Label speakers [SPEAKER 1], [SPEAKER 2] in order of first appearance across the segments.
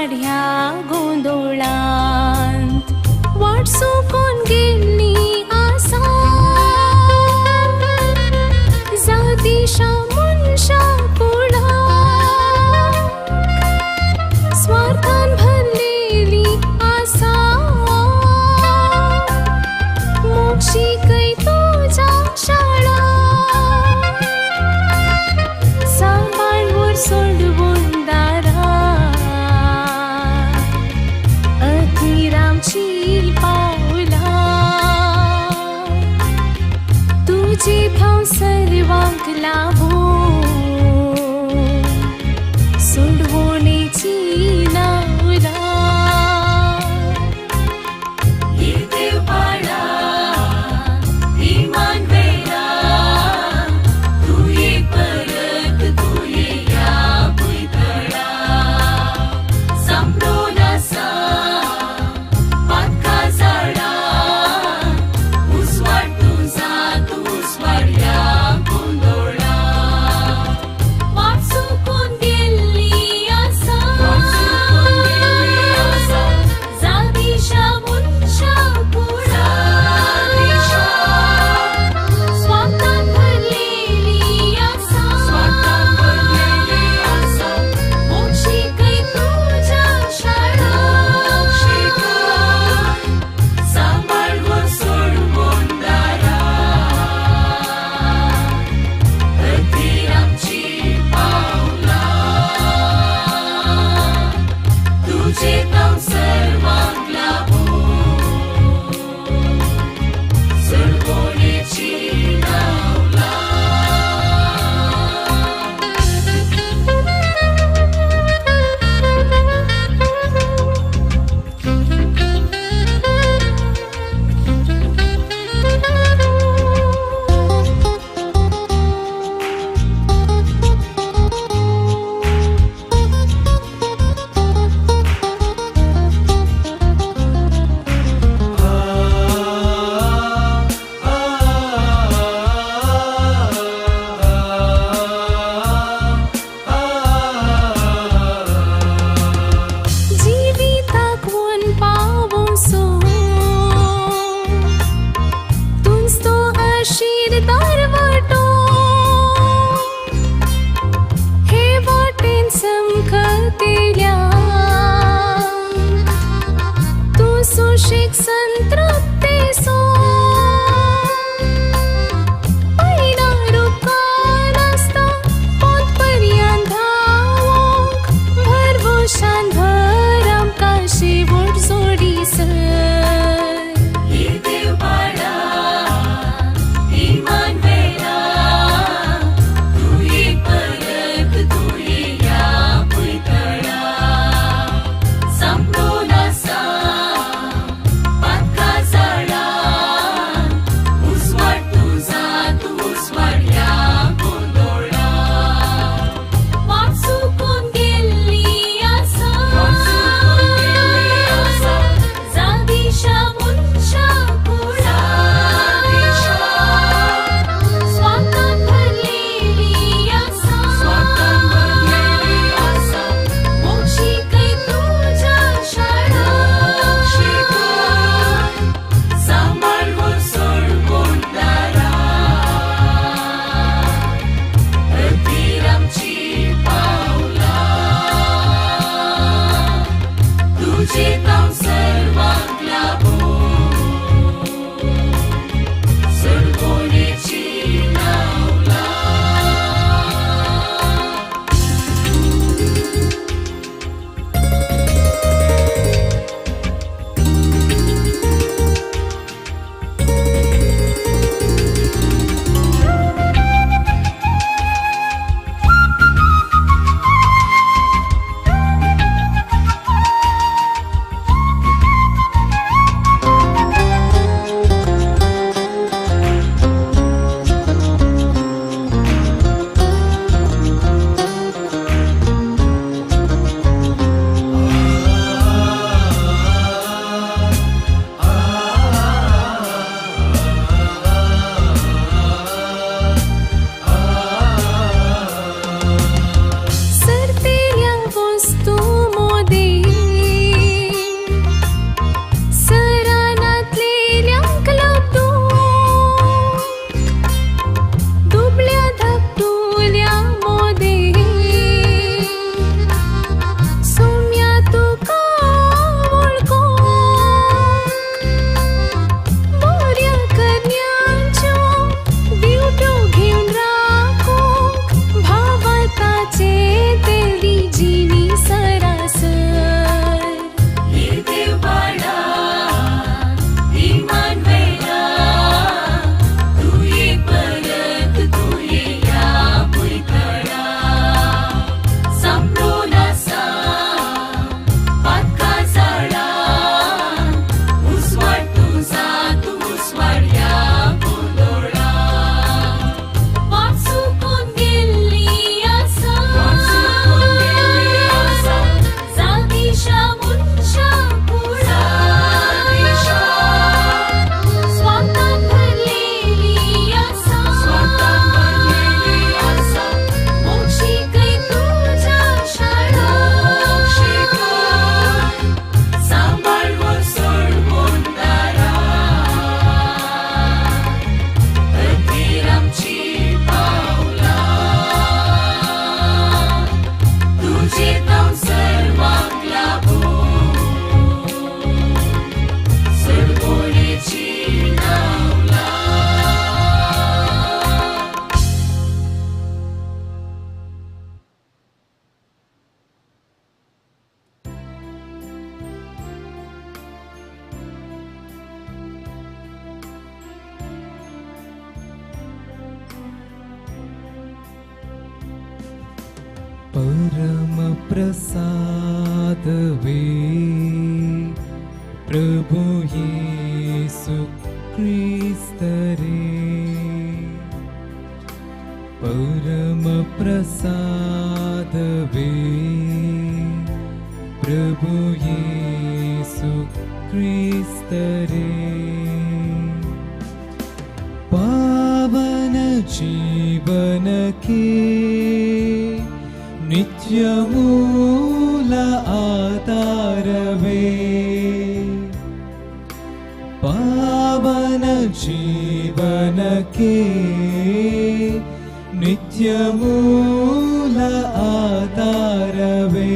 [SPEAKER 1] वाढ्या गोंधळांत वाट सोकून गेली आसा जातीशा मनशा कुळा स्वार्थान भरलेली आसा मोक्षी कै तुझ्या शाळा सांभाळवर सोडवून दारा अतिरामची पावला तुझी भाव सर्वांक लाभो सोडवणेची नावला ही देवपाडा ही मानवेला तू ये परत तू ये या भुयतळा संपलो नसा पातका झाडा उसवाड तुझा तू उसवाड या गोंधळा
[SPEAKER 2] परम प्रसाद वे प्रभु यीशु क्रिस्त रे परम प्रसाद वे प्रभु यीशु क्रिस्त रे पावन जीवन के नित्य मूल आधार वे पावन जीवन के नित्य मूल आधार वे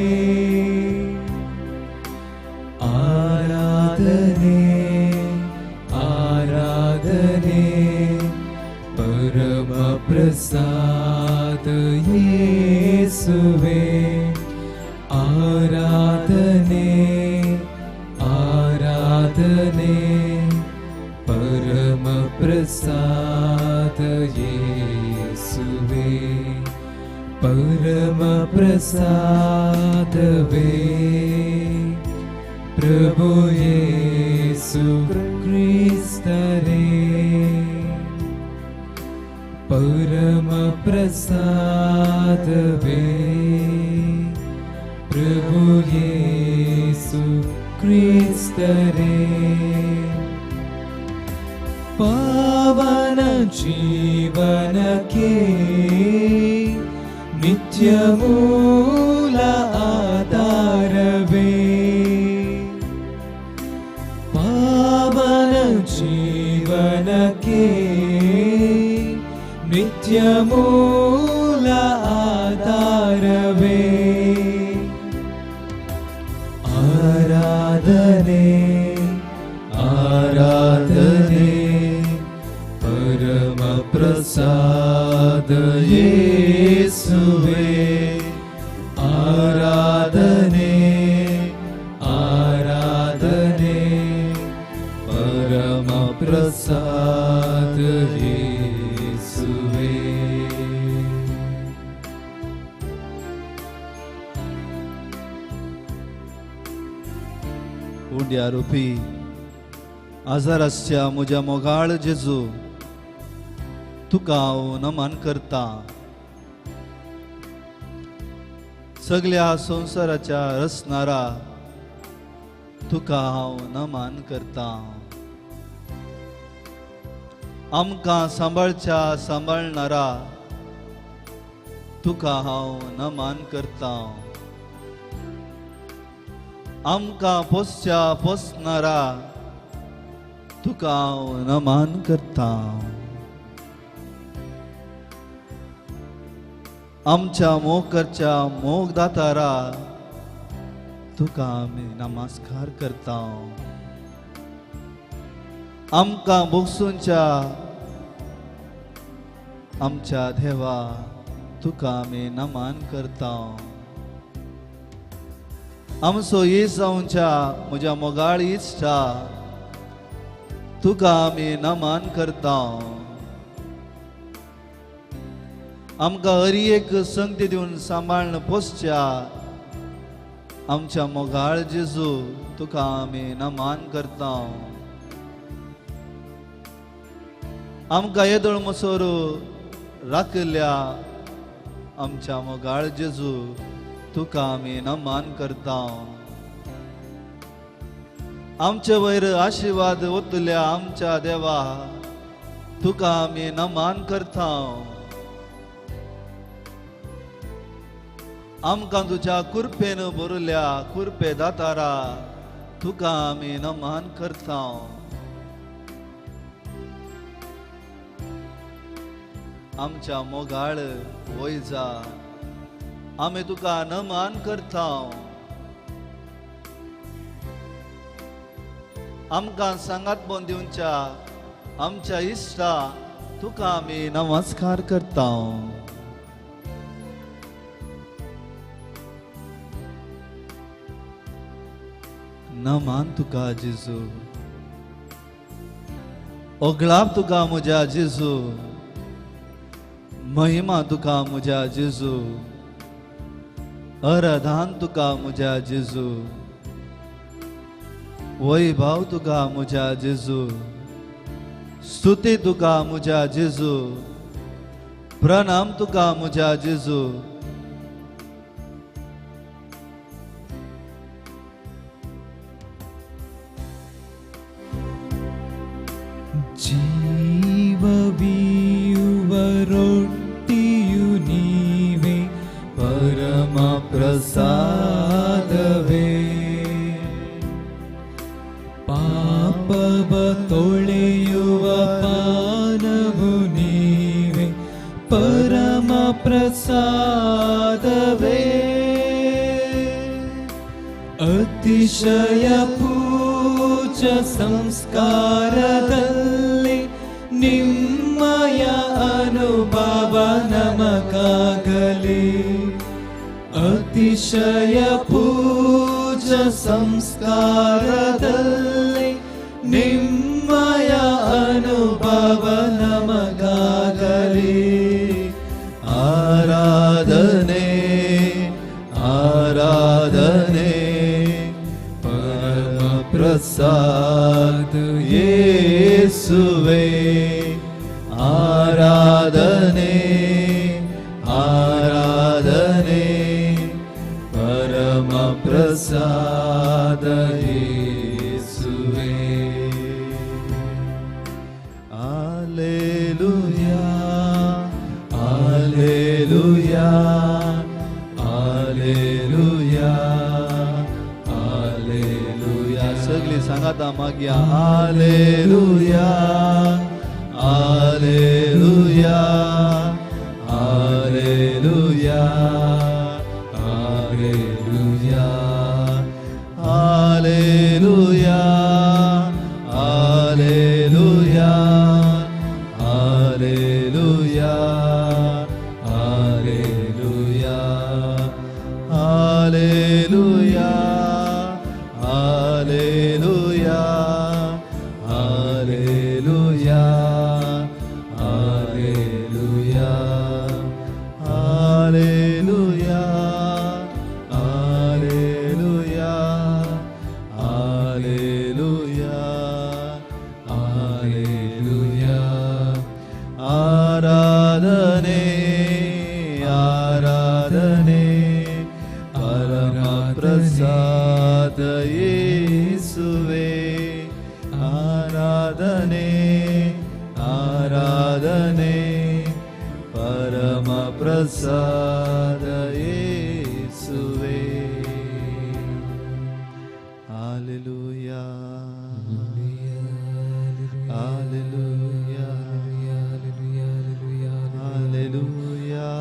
[SPEAKER 2] आराधने आराधने परम प्रसाद यीशुवे आराधने आराधने परम प्रसाद यीशुवे परम प्रसाद वे प्रभु यीशु क्रिस्त रे परम प्रसाद वे प्रभु यीशु क्रिस्त रे पावन जीवन के नित्य मूल आधार वे पावन जीवन के नित्य मूल आधार वे आराधने आराधने परम प्रसाद यीशुवे आराधने आराधने परम प्रसाद यीशुवे
[SPEAKER 3] उंड्या रूपी आजाराच्या म्हज्या मोगाळ जेजू तुका हांव नमन करता सगळ्या संवसाराच्या रचणारा तुका हांव नमन करता आमकां सांबाळच्या सांबाळणारा तुका हांव नमन करता आमकां पोसच्या पोसणारा तुका हांव नमन करता आमच्या मोग करच्या मोग दातारा तुका आमी नमस्कार करता आमकां भोगसूंच्या आमच्या देवा तुका आमी नमन करता आमचो येसांच्या म्हज्या मोगाळ इश्टा तुका आमी नमन करता आमकां हर एक संगती दिवन सांबाळन पोसच्या आमच्या मोगाळ जेजू तुका आमी नमन करता आमकां येदोळ मसोर राखल्या आमच्या मोगाळ जेजू तुका आमी नमन करता आमचे वयर आशिर्वाद ओतल्या आमच्या देवा तुका आमी नमन करता आमकां तुज्या कुरपेन भरल्या कुरपे दातारा तुका आमी नमन करता आमच्या मोगाळ वयजा आमी तुका नमन करता आमकां सांगात बोन दिवच्या आमच्या इश्टा तुका आमी नमस्कार करता नमन तुका जेजू ओगळाप तुका म्हज्या जेजू महिमा तुका म्हज्या जेजू आराधन तुका म्हज्या जेजू, वैभव तुका म्हज्या जेजू, स्तुती तुका म्हज्या जेजू, प्रणाम तुका म्हज्या जेजू.
[SPEAKER 2] ಜೀವವಿಯುವರೊಟ್ಟಿಯು ನೀವೇ ಪರಮ ಪ್ರಸಾದವೇ, ಪಾಪವ ತೊಳೆಯುವ ಪಾನವು ನೀವೇ ಪರಮ ಪ್ರಸಾದವೇ. ಅತಿಶಯ ಪೂಜ ಸಂಸ್ಕಾರದಲ್ಲಿ ನಿಮ್ಮಯ ಅನುಭವ ನಮಗಾಗಲಿ. ಅತಿಶಯ ಪೂಜ ಸಂಸ್ಕಾರದಲ್ಲಿ ನಿಮ್ಮಯ ಅನುಭವ ನಮಗಾಗಲಿ. ಆರಾಧನೆ ಆರಾಧನೆ ಪರಮ ಪ್ರಸಾದ ಯೇಸುವೇ. ಆರಾಧನೆ ಆರಾಧನೆ ಪರಮ ಪ್ರಸಾದ ಯೇಸುವೇ. Alleluia, Alleluia, Alleluia, Alleluia. सगळी सांगाता मागया Alleluia, Alleluia, Alleluia, Alleluia, Alleluia, Alleluia, Alleluia, Alleluia, Alleluia, Alleluia, Alleluia, Alleluia, Alleluia, Alleluia, Alleluia, Alleluia. ಆರಾಧನೆ ಆರಾಧನೆ ಪರಮ ಪ್ರಸಾದ ಯೇಸುವೇ. ಆರಾಧನೆ ಆರಾಧನೆ ಪರಮ ಪ್ರಸಾದ ಯೇಸುವೇ. Hallelujah. Hallelujah. Hallelujah.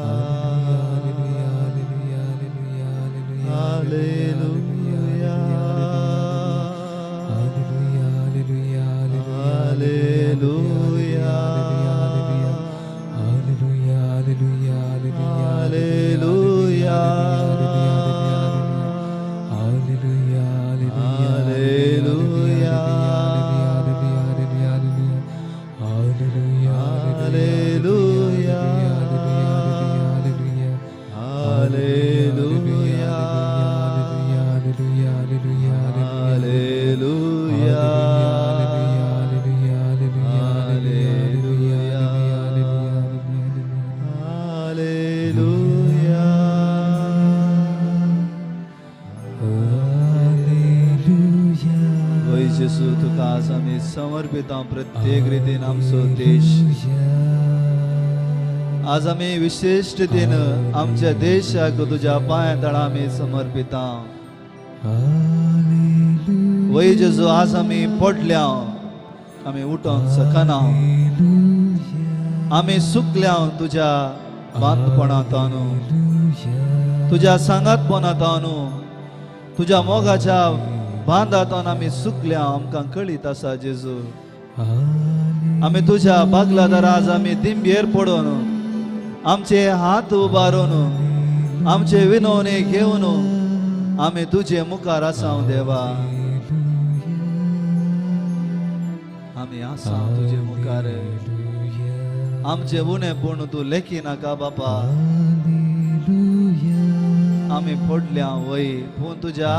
[SPEAKER 2] जेजू तुका आज आमी समर्पिता प्रत्येक रितीन आमचो देश. आज आमी विशेष रितीन आमच्या देशाक तुज्या पांया तळा आमी समर्पिता. वय जेजू आज आमी पडल्या, आमी उठोन सकना, आमी सुकल्या तुज्या बांदपणांतानू, तुज्या सांगातपणांतानू, तुज्या मोगाच्या बांदातून आमी सुकल्या. आमकां कळीत आसा जेजू, आमी तुज्या बागला दाराज आमी दिंबेर पडून आमचे हात उबारून आमचे विनवणे घेवन आमी तुजे मुखार आसा देवा. आमी आसा तुजे मुखार, आमचे उणेपण तूं लेखी नाका बापा.
[SPEAKER 3] आमी पडल्या वय पूण तुज्या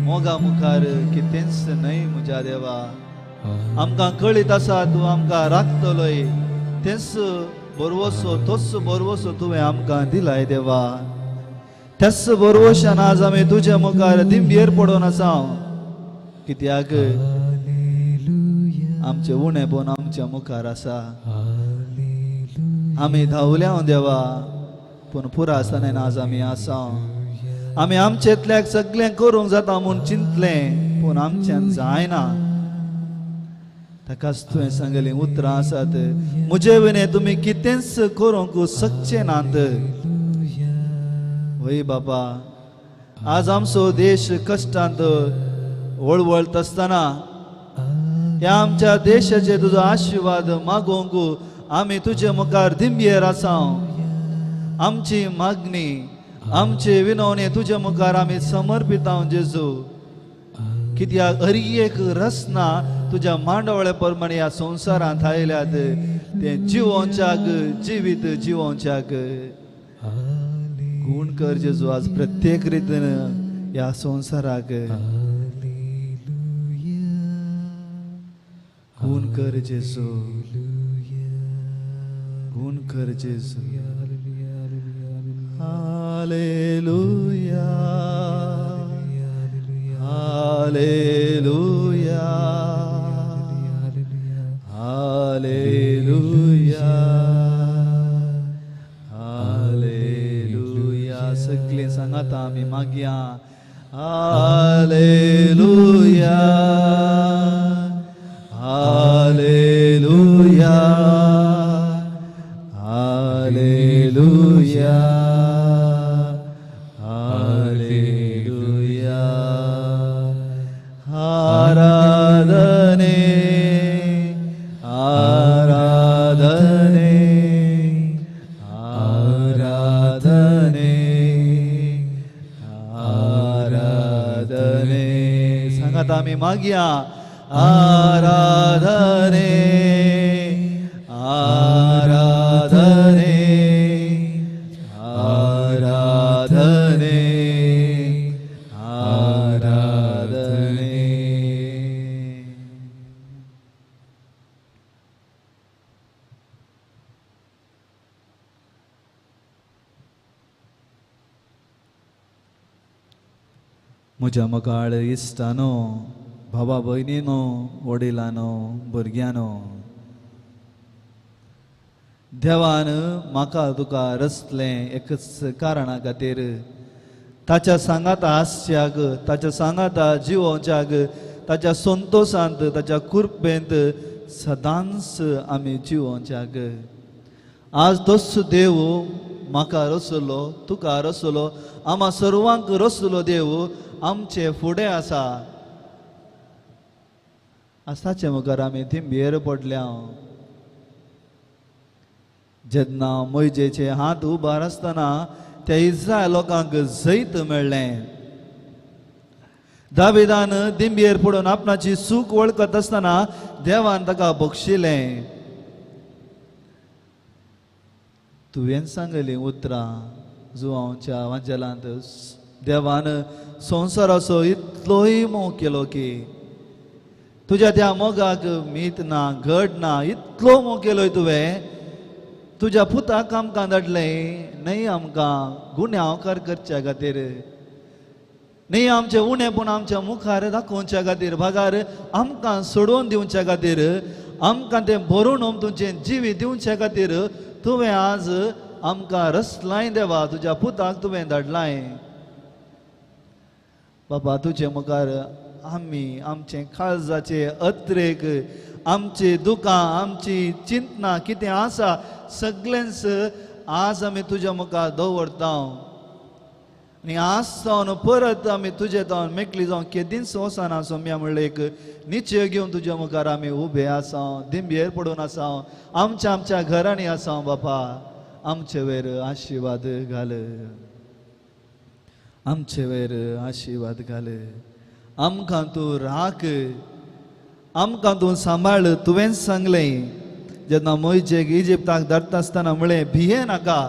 [SPEAKER 3] मोगा मुखार कितेंच न्हय म्हज्या देवा आमकां कळीत आसा तूं आमकां राखतलोय तेच बरवसो तोच बरवसो तुवें आमकां दिलाय देवा त्याच बरवशान आज आमी तुज्या मुखार दिंबेर पडून आसा कित्याक आमचे उणेपण आमच्या मुखार आसा आमी धांवल्या देवा पूण पुरा आसतना आज आमी आसा आमी आमचेतल्याक सगळें करूंक जाता म्हूण चिंतलें पूण आमच्यान जायना ताकाच तुवें सांगलें उतरां आसात म्हजे विने तुमी कितेंच करूंक शकचे नात वय बाबा आज आमचो देश कश्टांत वळवळत आसतना ह्या आमच्या देशाचे तुजो आशिर्वाद मागोवंक आमी तुजे मुखार दिंबेर आसा आमची मागणी आमचे विनवणे तुजे मुखार आमी समर्पिता जेजू कित्याक हर एक रसना तुज्या मांडवळे प्रमाणे ह्या संवसारांत आयल्यात ते जिवोवच्याक जिवीत जिवोवच्याक गुण कर जेजू आज प्रत्येक रितीन ह्या संवसाराक गुण कर जेजू गुण कर जेजू हालेलुया हालेलुया हालेलुया हालेलुया सगळे सांगात आमी मागया हालेलुया हालेलुया हालेलुया हालेलुया आराधने आराधने आराधने आराधने सांगात आमी मागया आराधने आराधने आराधने आराधने म्हज्या मोगाळ इश्टानो भावा भयणीनो वडिलांनो भुरग्यांनो देवान म्हाका तुका रचलें एकच कारणा खातीर ताच्या सांगाता आसच्याक ताच्या सांगाता जिवोवच्याक ताच्या संतोशांत ताच्या कृपेंत सदांच आमी जिवोवच्याक आज तोच देव म्हाका रचलो तुका रचलो आम्हा सर्वांक रचलो देव आमचे फुडें आसा आसाचे मुखार आमी थिंबेर पडल्या जेन्ना मोइजेचे हात उबार आसतना त्या इस्रायल लोकांक जैत मेळ्ळें दाविदान दिंबेर पडून आपणाची सूख वळखत आसतना देवान ताका बक्षिलें तुवें सांगलीं उतरां जुवांच्या वांजेलांत देवान संवसाराचो इतलोय मोग केलो की तुज्या त्या मोगाक मीत ना घट ना इतलो मोग केलोय तुवें तुज्या पुताक आमकां धाडलें न्हय आमकां गुन्यांवकार करच्या खातीर न्हय आमचें उणेपण आमच्या मुखार दाखोवच्या खातीर भागार आमकां सोडून दिवच्या खातीर आमकां तें भरून तुमचें जिवीत दिवच्या खातीर तुवें आज आमकां रचलाय देवा तुज्या पुताक तुवें धाडलाय बाबा तुजे मुखार आमी आमचे काळजाचे अत्रेक आमची दुकां आमची चिंतना कितें आसा सगळेंच आज आमी तुज्या मुखार दवरता आनी आज जावन परत आमी तुजे जावन मेकळी जावन केदींच वचना सोम्या म्हणलें एक निश्चय घेवन तुज्या मुखार आमी उबे आसा दिंबेर पडून आसा आमच्या घरांनी आसा बापा आमचे वयर आशिर्वाद घाल आमचे वयर आशिर्वाद घाल आमकां तूं राख आमकां तूं सांबाळ तुवें सांगलें जेन्ना मोइजेक इजिप्ताक धाडटा आसतना म्हळें भिये नाका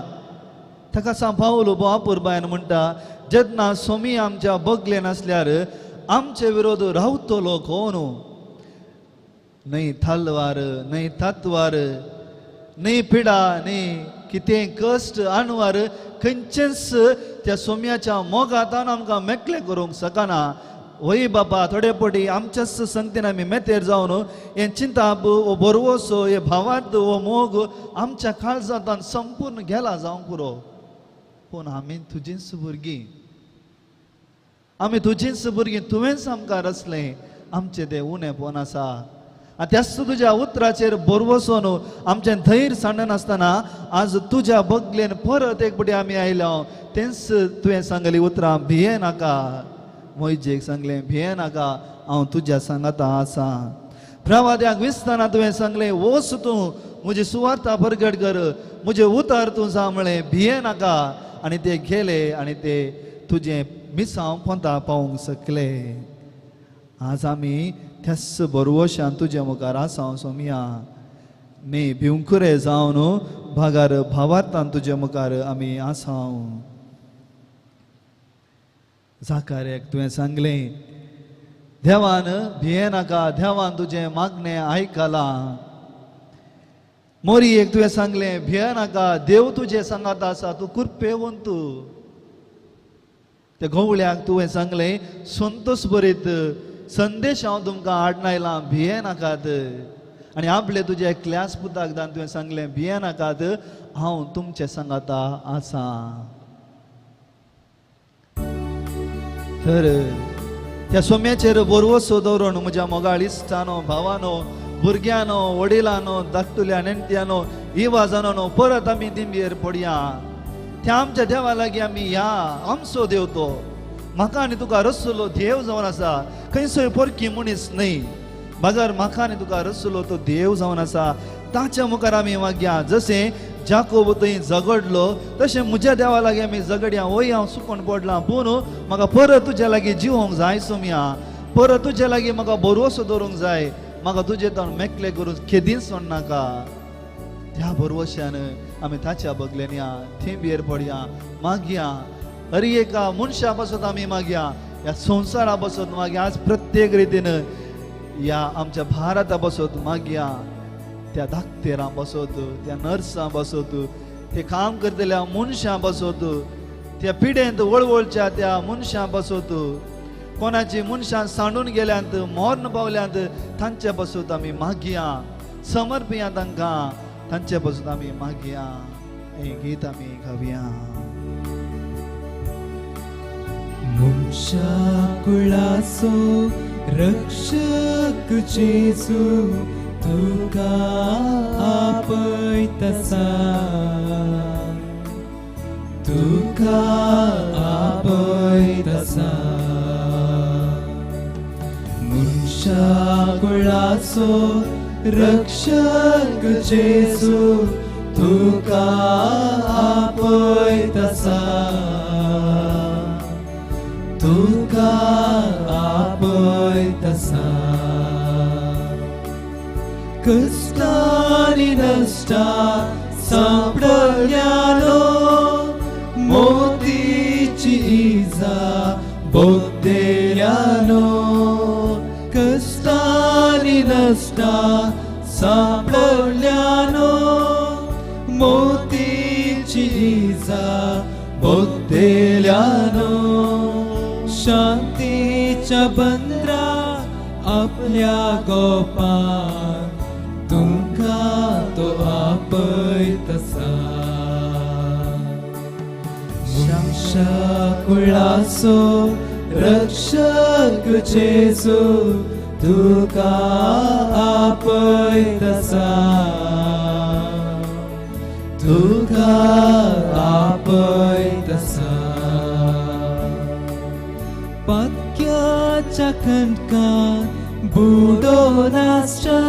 [SPEAKER 3] ताका सांभाळून बापूर बायन म्हणटा जेन्ना सोमी आमच्या बगले नासल्यार आमचे विरोध रावतलो कोण नाही थालवार नाही तातवार नाही पिडा नाही कितें कश्ट आणवार खंयचेच त्या सोम्याच्या मोगातान आमकां मेकळे करूंक शकना वय बाबा थोडे पटी आमच्याच संगतीन आमी मेतेर जावन हे चिंताप वो बरवसो हे भावार्थ वो मोग आमच्या काळजांतान संपूर्ण गेला जावंक पुरो पूण आमी तुजींच भुरगीं आमी तुजींच भुरगीं तुवेंच आमकां रचलें आमचें तें उणेपण आसा आनी त्याच तुज्या उतराचेर बरवसोन आमचें धैर्य सांडनासतना आज तुज्या बगलेन परत एक पटी आमी आयल्या तेंच तुवें सांगली उतरां भिये नाका मोयजेक सांगलें भिये नाका हांव तुज्या सांगाता आसा प्रवाद्याक विस्ताना तुवें सांगलें वच तूं म्हजी सुवार्ता परगट कर म्हजें उतर तूं सांबळें भिये नाका आनी ते गेले आनी ते तुजें मिसांव पोंता पावूंक शकले आज आमी त्याच बरवशान तुजे मुखार आसा सोमिया न्ही भिवंकुरे जावन भागार भावार्थान तुजे मुखार आमी आसा जाकार्याक तुवें सांगलें देवान भिये नाका देवान तुजें मागणें आयकलां मोरयेक तुवें सांगलें भिये नाका देव तुजे सांगात आसा तूं कुरपेवंत त्या घोवळ्याक तुवें सांगलें संतोश बरयत संदेश हांव तुमकां हाडून आयलां भिये नाकात आनी आपले तुजे क्लास पुताक दान तुवें सांगलें भिये नाकात हांव तुमचे सांगाता आसा तर त्या सोम्याचेर बरवसो दवरून म्हज्या मोगाळ इश्टानो भावानो भुरग्यानो वडिलांनो धाकटुल्या नेणट्यानो इवाजानो परत आमी दिंबयेर पडया त्या आमच्या देवा लागीं आमी या आमचो देव तो म्हाका आनी तुका रचलो देव जावन आसा खंयसर परकी मनीस न्ही मागर म्हाका आनी तुका रचलो तो देव जावन आसा ताच्या मुखार आमी मागया जशें जाकोब थंय झगडलो तशें म्हज्या देवा लागीं आमी झगड्या वय हांव सुकोन पडलां पूण म्हाका परत तुज्या लागीं जिवोंक जाय सोम्या परत तुज्या लागीं म्हाका बरवसो दवरूंक जाय म्हाका तुजे तोंड मेकळे करून केदींच सोडनाका त्या बरवश्यान आमी ताच्या बगलेन या थिंबयेर पडया मागया हर एका मनशा पासून आमी मागया ह्या संवसारा पासून मागया आज प्रत्येक रितीन ह्या आमच्या भारता पासून मागया त्या धाकटेरां बसत त्या नर्सां बसत ते काम करतल्या मनशां बसत त्या पिडेंत वळवळच्या त्या मनशां बसत कोणाची मनशां सांडून गेल्यांत मरण पावल्यांत तांचे बसत आमी मागया समर्पया तांकां तांचे बसत आमी मागया हें गीत आमी गावया
[SPEAKER 4] मनशा कुळाचो रक्षक जेजू तुका आपयतसा तुका आपयतसा मनशा कुळाचो रक्षक जेजू तुका आपयतसा तुका आपयतसा कष्टानी नष्टा सापडल्यानो मोतीची इजा बोगदेल्यानो कष्टानी नष्टा सापडल्यानो मोतीची इजा बोगदेल्यानो शांतीच्या बंद्रा आपल्या गोपान तुमका तो आपयतसा मनशा कुळाचो रक्षक जेजू तुका आपयतसा तुका आपयतसा पक्क्याच्या खंडकान बुडो नासता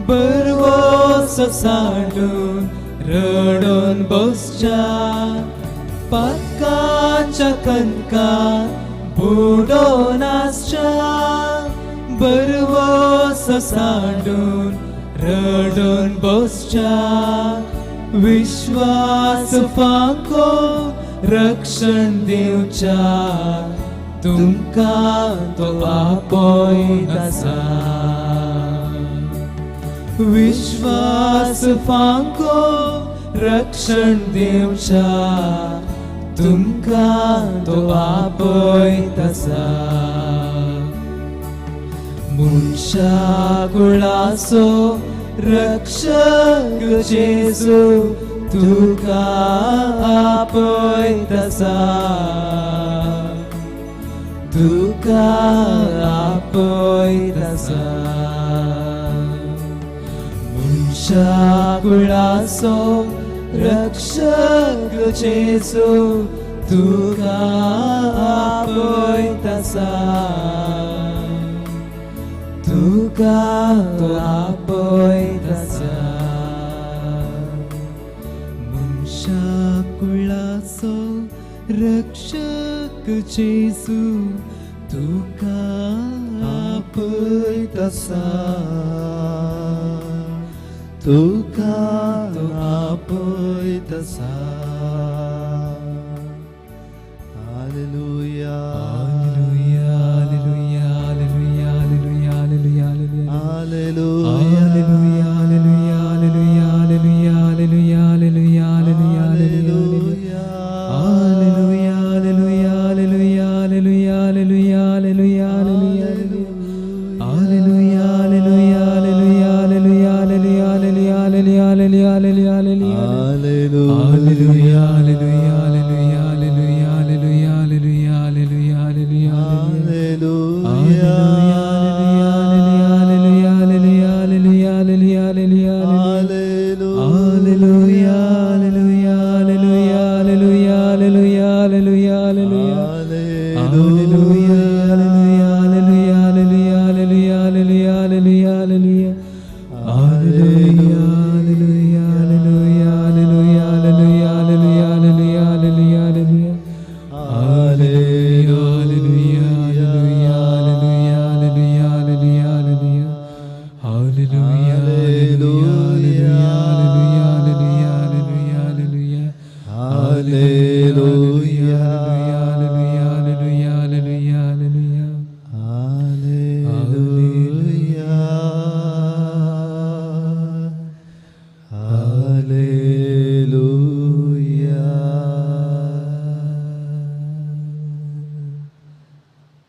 [SPEAKER 4] बरवसो सांडून रडून बसच्या पक्क्याच्या खंडकान बुडो नासता बरवसो सांडून रडून बसच्या विश्वास फाको रक्षण दिवच्या तुमकां तो आपयत आसा विश्वास फाको रक्षण दिवच्या तुमकां तो आपयत आसा मनशा कुळाचो रक्षक जेजू तुका आपयत आसा तुका आपयत आसा मनशा कुळाचो रक्षक जेजू तुका आपयत आसा तुका तो आपयत आसा मनशा कुळाचो रक्षक जेजू तुका आपयत आसा तुका तो आपयत आसा
[SPEAKER 2] hallelujah
[SPEAKER 4] hallelujah hallelujah hallelujah hallelujah hallelujah
[SPEAKER 2] hallelujah
[SPEAKER 4] hallelujah hallelujah hallelujah hallelujah hallelujah hallelujah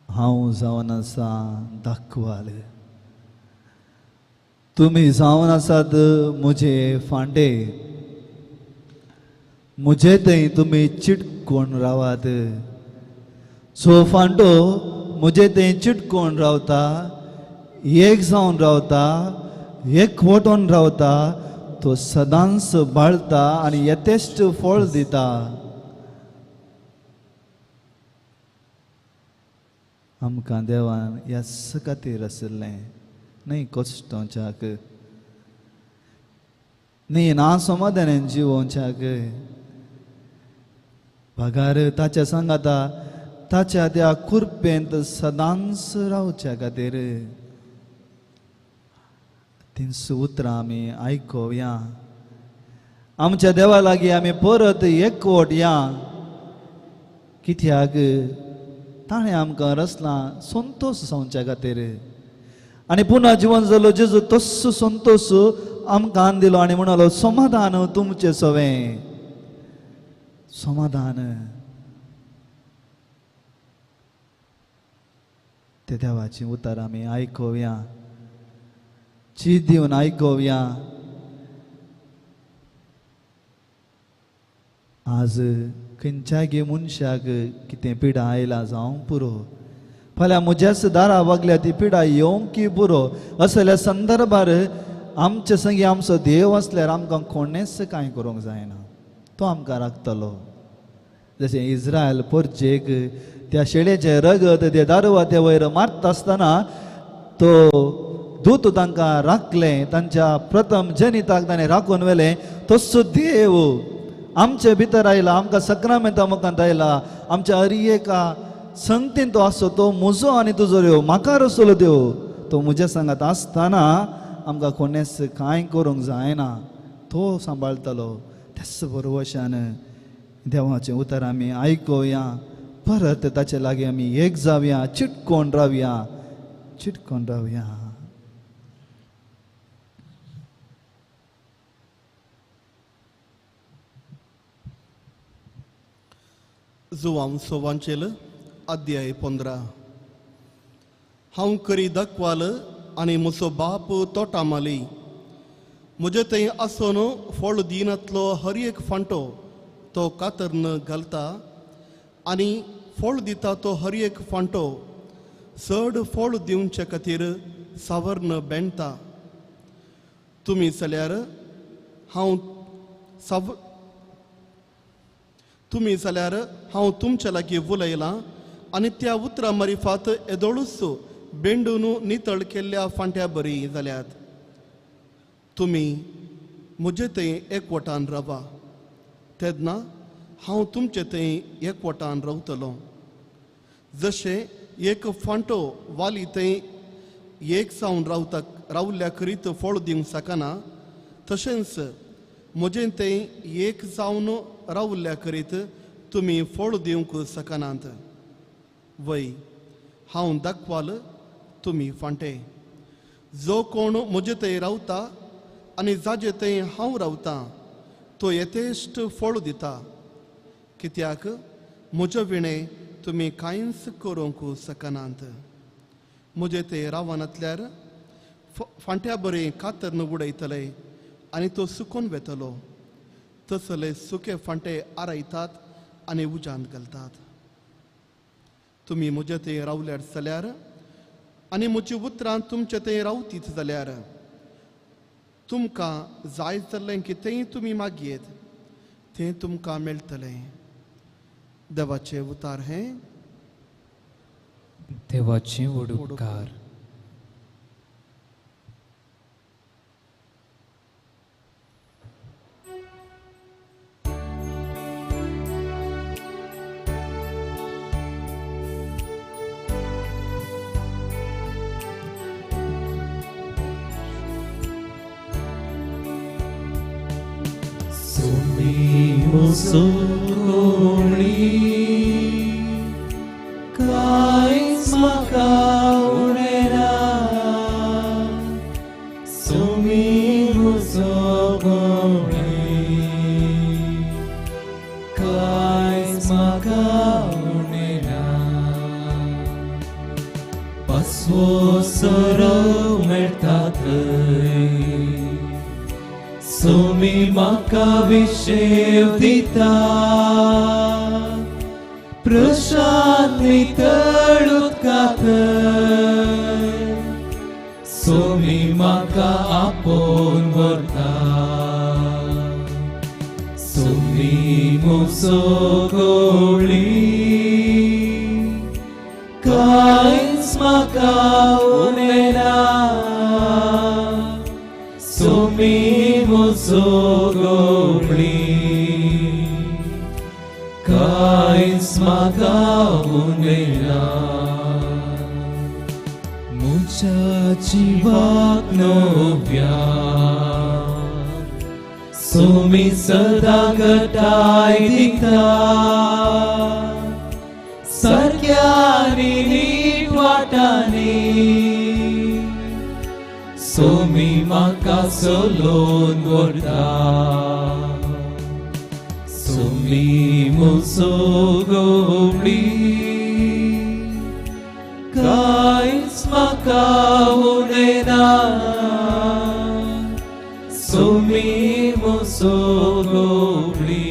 [SPEAKER 3] हांव जावन आसा दाखवाल तुमी जावन आसात म्हजे फांडे म्हजे थंय तुमी चिटकून रावात सो फांडो म्हजे थंय चिटकून रावता एक जावन रावता एकवटून रावता तो सदांच बाळता आनी यथेश्ट फळ दिता आमकां देवान ह्या खातीर आशिल्लें न्ही कश्टांच्याक न्ही ना समाधानान जिवोवच्याक पगार ताच्या सांगाता ताच्या त्या कुरपेंत सदांच रावच्या खातीर तीन उतरां आमी आयकोवया आमच्या देवा लागीं आमी परत एकवट या कित्याक ताणें आमकां रचलां संतोश जावच्या खातीर आनी पुना जिवन जालो जेजू तस्सो संतोश आमकां दिलो आनी म्हणलो समाधान तुमचें सवें समाधान ते देवाची उतर आमी आयकोवया चीज दिवन आयकोवया आज खंयच्याय मनशाक कितें पिडा आयला जावं पुरो फाल्यां म्हज्याच दारा वागल्या ती पिडा येवंकी पुरो असल्या संदर्भार आमचे संगी आमचो देव आसल्यार आमकां कोणेंच कांय करूंक जायना तो आमकां राखतलो जशें इज्रायल परजेक त्या शेळयेचें रगत ते दारवात्या वयर मारता आसतना तो दूत तांकां राखलें तांच्या प्रथम जनिताक ताणें राखून व्हेलें तसो देव आमचे भितर आयला आमकां सक्रामेंता मुखांत आयला आमच्या हरिएका संगतीन तो आसो तो म्हजो आनी तुजो देव म्हाका रचलो देव तो म्हज्या सांगात आसतना आमकां कोणेंच कांय करूंक जायना तो सांबाळटलो त्याच बरोवशान देवाचें उतर आमी आयकुया परत ताचे लागीं आमी एक जावया चिटकोन रावया
[SPEAKER 5] जुवांव सोवांचेल अध्याय 15 हांव करी दाखवाल आनी म्हजो बाप तोटामाली म्हजे थंय आसून फळ दिनातलो हर एक फांटो तो कातरन घालता आनी फळ दिता तो हर एक फांटो चड फळ दिवचे खातीर सावर्ण बेंडता तुमी जाल्यार हांव तुमचे लागीं उलयलां आनी त्या उतरां मारिफात येदोळूच बेंडून नितळ केल्ल्या फांट्या बरी जाल्यात तुमी म्हजे थंय एकवटान रावा तेन्ना हांव तुमचे थंय एकवटान रावतलों जशें एक फांटो वाली थंय एक जावन रावल्ल्या करीत फळ दिवंक शकना तशेंच म्हजें थंय एक जावन रावल्ल्या करीत तुमी फळ दिवंक शकनात वय हांव दाखवाल तुमी फांटे जो कोण म्हजे थंय रावता आनी जाचे थंय हांव रावतां तो यथेश्ट फळ दिता कित्याक म्हजे विणें तुमी कांयच करूंक शकनात म्हजे थंय रावनातल्यार फांट्या बरें कातरन उडयतले आनी तो सुकोवन वेतलो तसले सुके फांटे आरयतात आनी उज्यान घालतात तुमी म्हजे थंय रावल्यार जाल्यार आनी म्हजी उतरां तुमचे थंय रावतीत जाल्यार तुमकां जाय जाल्लें कितेंय तुमी मागयेत तें तुमकां मेळटलें देवाचें उतार हें
[SPEAKER 4] देवाचें उपकार
[SPEAKER 1] कांयच म्हाका उरना तुमी म्हजो गवळी कांयच म्हाका उरना पासवो सरो मेळटा थंय तुमी म्हाका विशेव दिता प्रशांत नितळ उदकांत तुमी म्हाका आपोवन व्हरता तुमी म्हजो गवळी कांयच म्हाका उरना तुमी म्हजो गवळी कांयच म्हाका उरना म्हज्या जिवाक नव्या तुमी सदां घटाय दिता सारक्यानी नीट वाटांनी तुमी म्हाका चलोवन व्हरता तुमी म्हजो गवळी कांयच म्हाका उरना तुमी म्हजो गवळी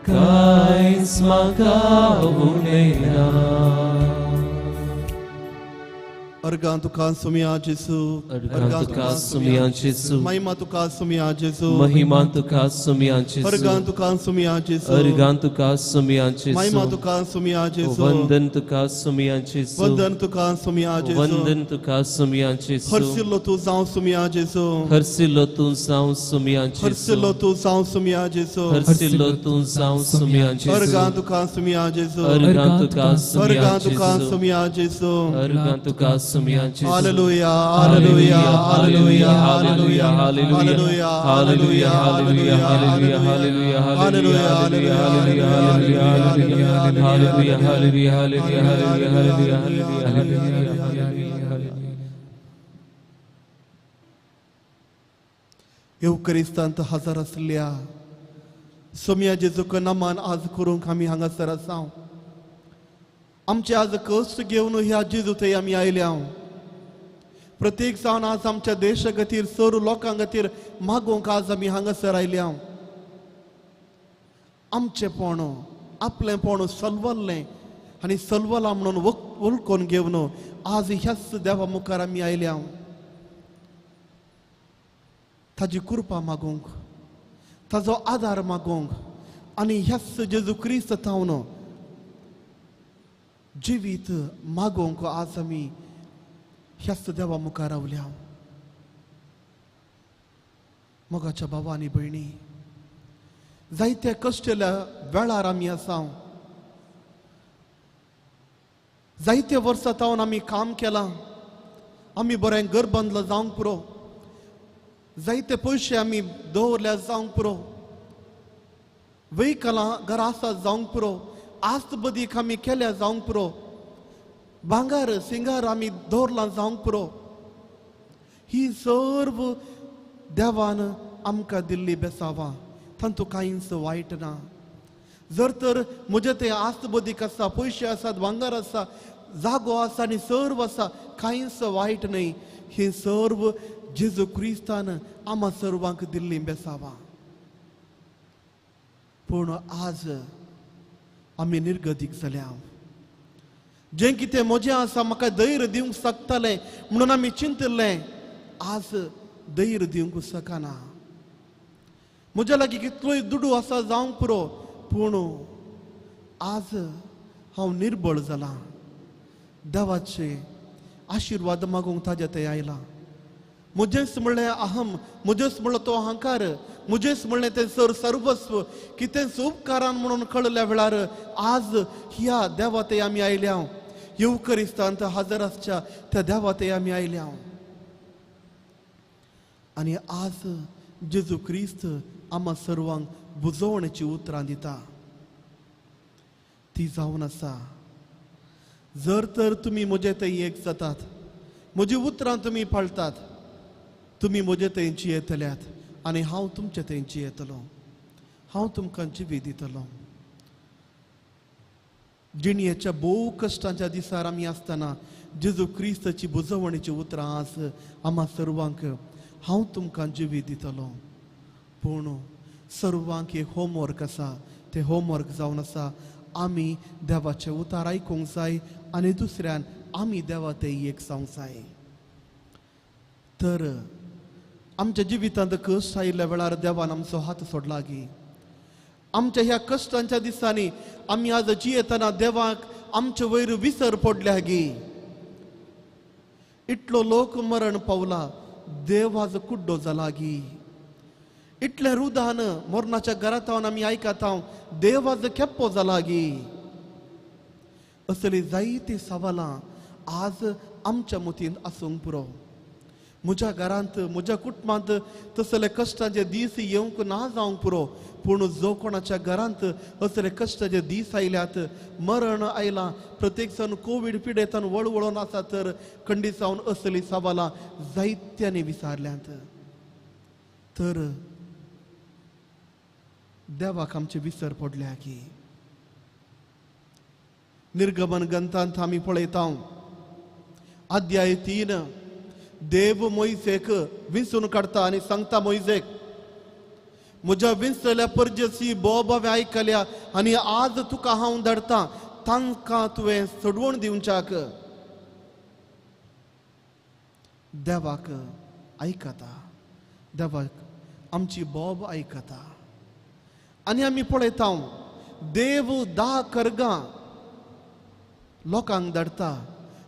[SPEAKER 1] कांयच म्हाका उरना
[SPEAKER 5] अर्गां तुका सुमिया जेसू
[SPEAKER 6] अर्गां तुका सुमिया जेसू
[SPEAKER 5] महिमा तुका सुमिया जेसू
[SPEAKER 6] महिमा तुका सुमिया जेसू
[SPEAKER 5] अर्गां तुका सुमिया जेसू
[SPEAKER 6] अर्गां तुका सुमिया जेसू
[SPEAKER 5] महिमा तुका सुमिया जेसू
[SPEAKER 6] वंदन तुका सुमिया जेसू
[SPEAKER 5] वंदन तुका सुमिया जेसू
[SPEAKER 6] वंदन तुका सुमिया जेसू
[SPEAKER 5] हरसिल्लो तूं जावं सुमिया जेसू
[SPEAKER 6] हरसिल्लो तूं जावं सुमिया जेसू
[SPEAKER 5] हरसिल्लो तूं जावं सुमिया जेसू
[SPEAKER 6] हरसिल्लो तूं जावं सुमिया जेसू
[SPEAKER 5] अर्गां तुका सुमिया जेसू
[SPEAKER 6] अर्गां तुका सुमिया
[SPEAKER 5] अर्गां तुका
[SPEAKER 6] जेसू
[SPEAKER 5] सुमिया जेसू
[SPEAKER 6] अर्गां तुका सुमयांचे
[SPEAKER 5] hallelujah hallelujah hallelujah
[SPEAKER 6] hallelujah
[SPEAKER 5] hallelujah
[SPEAKER 6] hallelujah hallelujah hallelujah hallelujah hallelujah hallelujah hallelujah hallelujah hallelujah hallelujah hallelujah hallelujah hallelujah
[SPEAKER 5] येवकरिस्तांत हजर असल्या सोम्या जेजूक नमान आज करूंक आमी हांगासर आसा आमचे आज कश्ट घेवन ह्या जेजू थंय आमी आयल्या प्रत्येक जावन आज आमच्या देशा खातीर सर लोकां खातीर मागोवंक आज आमी हांगासर आयल्या आमचेपण आपलेपण सलवल्लें आनी सलवलां म्हणून वळखून घेवन आज ह्याच देवा मुखार आमी आयल्या ताजी कृपा मागोवंक ताजो आदार मागोवंक आनी ह्याच जेजू क्रिस्त थावन जिवीत मागोवंक आज आमी ह्याच देवा मुखार रावल्या मोगाच्या भावा आनी भयणी जायत्या कश्टेल्या वेळार आमी आसा जायत्या वर्सां थावन आमी काम केलां आमी बरें घर बांदलां जावंक पुरो जायते पयशे आमी दवरल्या जावंक पुरो वेहिकलां घरा आसा जावंक पुरो आस्त बदीक आमी केल्या जावंक पुरो भांगार सिंगार आमी दवरलां जावंक पुरो ही सर्व देवान आमकां दिल्ली बेसावां तांतू कांयच वायट ना जर तर म्हजे ते आस्त बदीक आसा पयशे आसात भांगार आसा जागो आसा आनी सर्व आसा कांयच वायट न्हय ही सर्व जेजू क्रिस्तान आम्हा सर्वांक दिल्ली बेसावां पूण आज आमी निर्गतीक जाल्या जें कितें म्हजें आसा म्हाका धैर्य दिवंक शकतलें म्हणून आमी चिंतलें आज धैर्य दिवंक शकना म्हज्या लागीं कितलोय दुडू आसा जावंक पुरो पूण आज हांव निर्बळ जालां देवाचे आशिर्वाद मागूंक ताजे थंय आयलां म्हजेंच म्हणलें अहम म्हजेंच म्हणलो तो अहंकार म्हजेंच म्हणलें तें सर्वस्व कितेंच उपकारान म्हणून कळल्या वेळार आज ह्या देवा थंय आमी आयल्या येवकरिस्तांत हजर आसच्या त्या देवा थंय आमी आयल्या आनी आज जेजू क्रिस्त आम्हा सर्वांक बुजोवण्याची उतरां दिता ती जावन आसा जर तर तुमी म्हजे थंय एक जातात म्हजी उतरां तुमी पाळटात तुमी म्हजे थंयची येतल्यात आनी हांव तुमचे थंयची येतलो हांव तुमकां जिवी दितलो जिणयेच्या भोव कश्टांच्या दिसार आमी आसतना जेजू क्रिस्ताची बुजवणेची उतरां आज आम्हा सर्वांक हांव तुमकां जिवी दितलो पूण सर्वांक एक होमवर्क आसा ते होमवर्क जावन आसा आमी देवाचे उतार आयकूंक जाय आनी दुसऱ्यान आमी देवा थंय एक जावंक जाय तर आमच्या जिवितांत कश्ट आयिल्ल्या वेळार देवान आमचो हात सोडला गी आमच्या ह्या कश्टांच्या दिसांनी आमी आज जियेतना देवाक आमचे वयर विसर पडल्या गी इतलो लोक मरण पावला देव आज कुड्डो जाला गी इतले रुदान मरणाच्या घरांत आमी आयकत देव आज केप्पो जाला गी असली जायती सवालां आज आमच्या मतीन आसूंक पुरो म्हज्या घरांत म्हज्या कुटुंबांत तसले कश्टाचे दीस येवंक ना जावंक पुरो पूण जो कोणाच्या घरांत असले कश्टाचे दीस आयल्यात मरण आयलां प्रत्येक जण कोवीड पिडेतान वळवळोन आसा तर खंडीत जावन असली सवालां जायत्यांनी विचारल्यांत तर देवाक आमचे विसर पडल्या की निर्गमन ग्रंथांत आमी पळयता अध्याय 3 देव मोइसेक विंचून काडटा आनी सांगता मोइसेक म्हज्या विंचलेल्या परदेसी बोबावे आयकल्या आनी आज तुका हांव धाडटां तांकां तुवें सोडवण दिवच्याक देवाक आयकता देवाक आमची बोब आयकता आनी आमी पळयता देव 10 कर्गां लोकांक धाडटा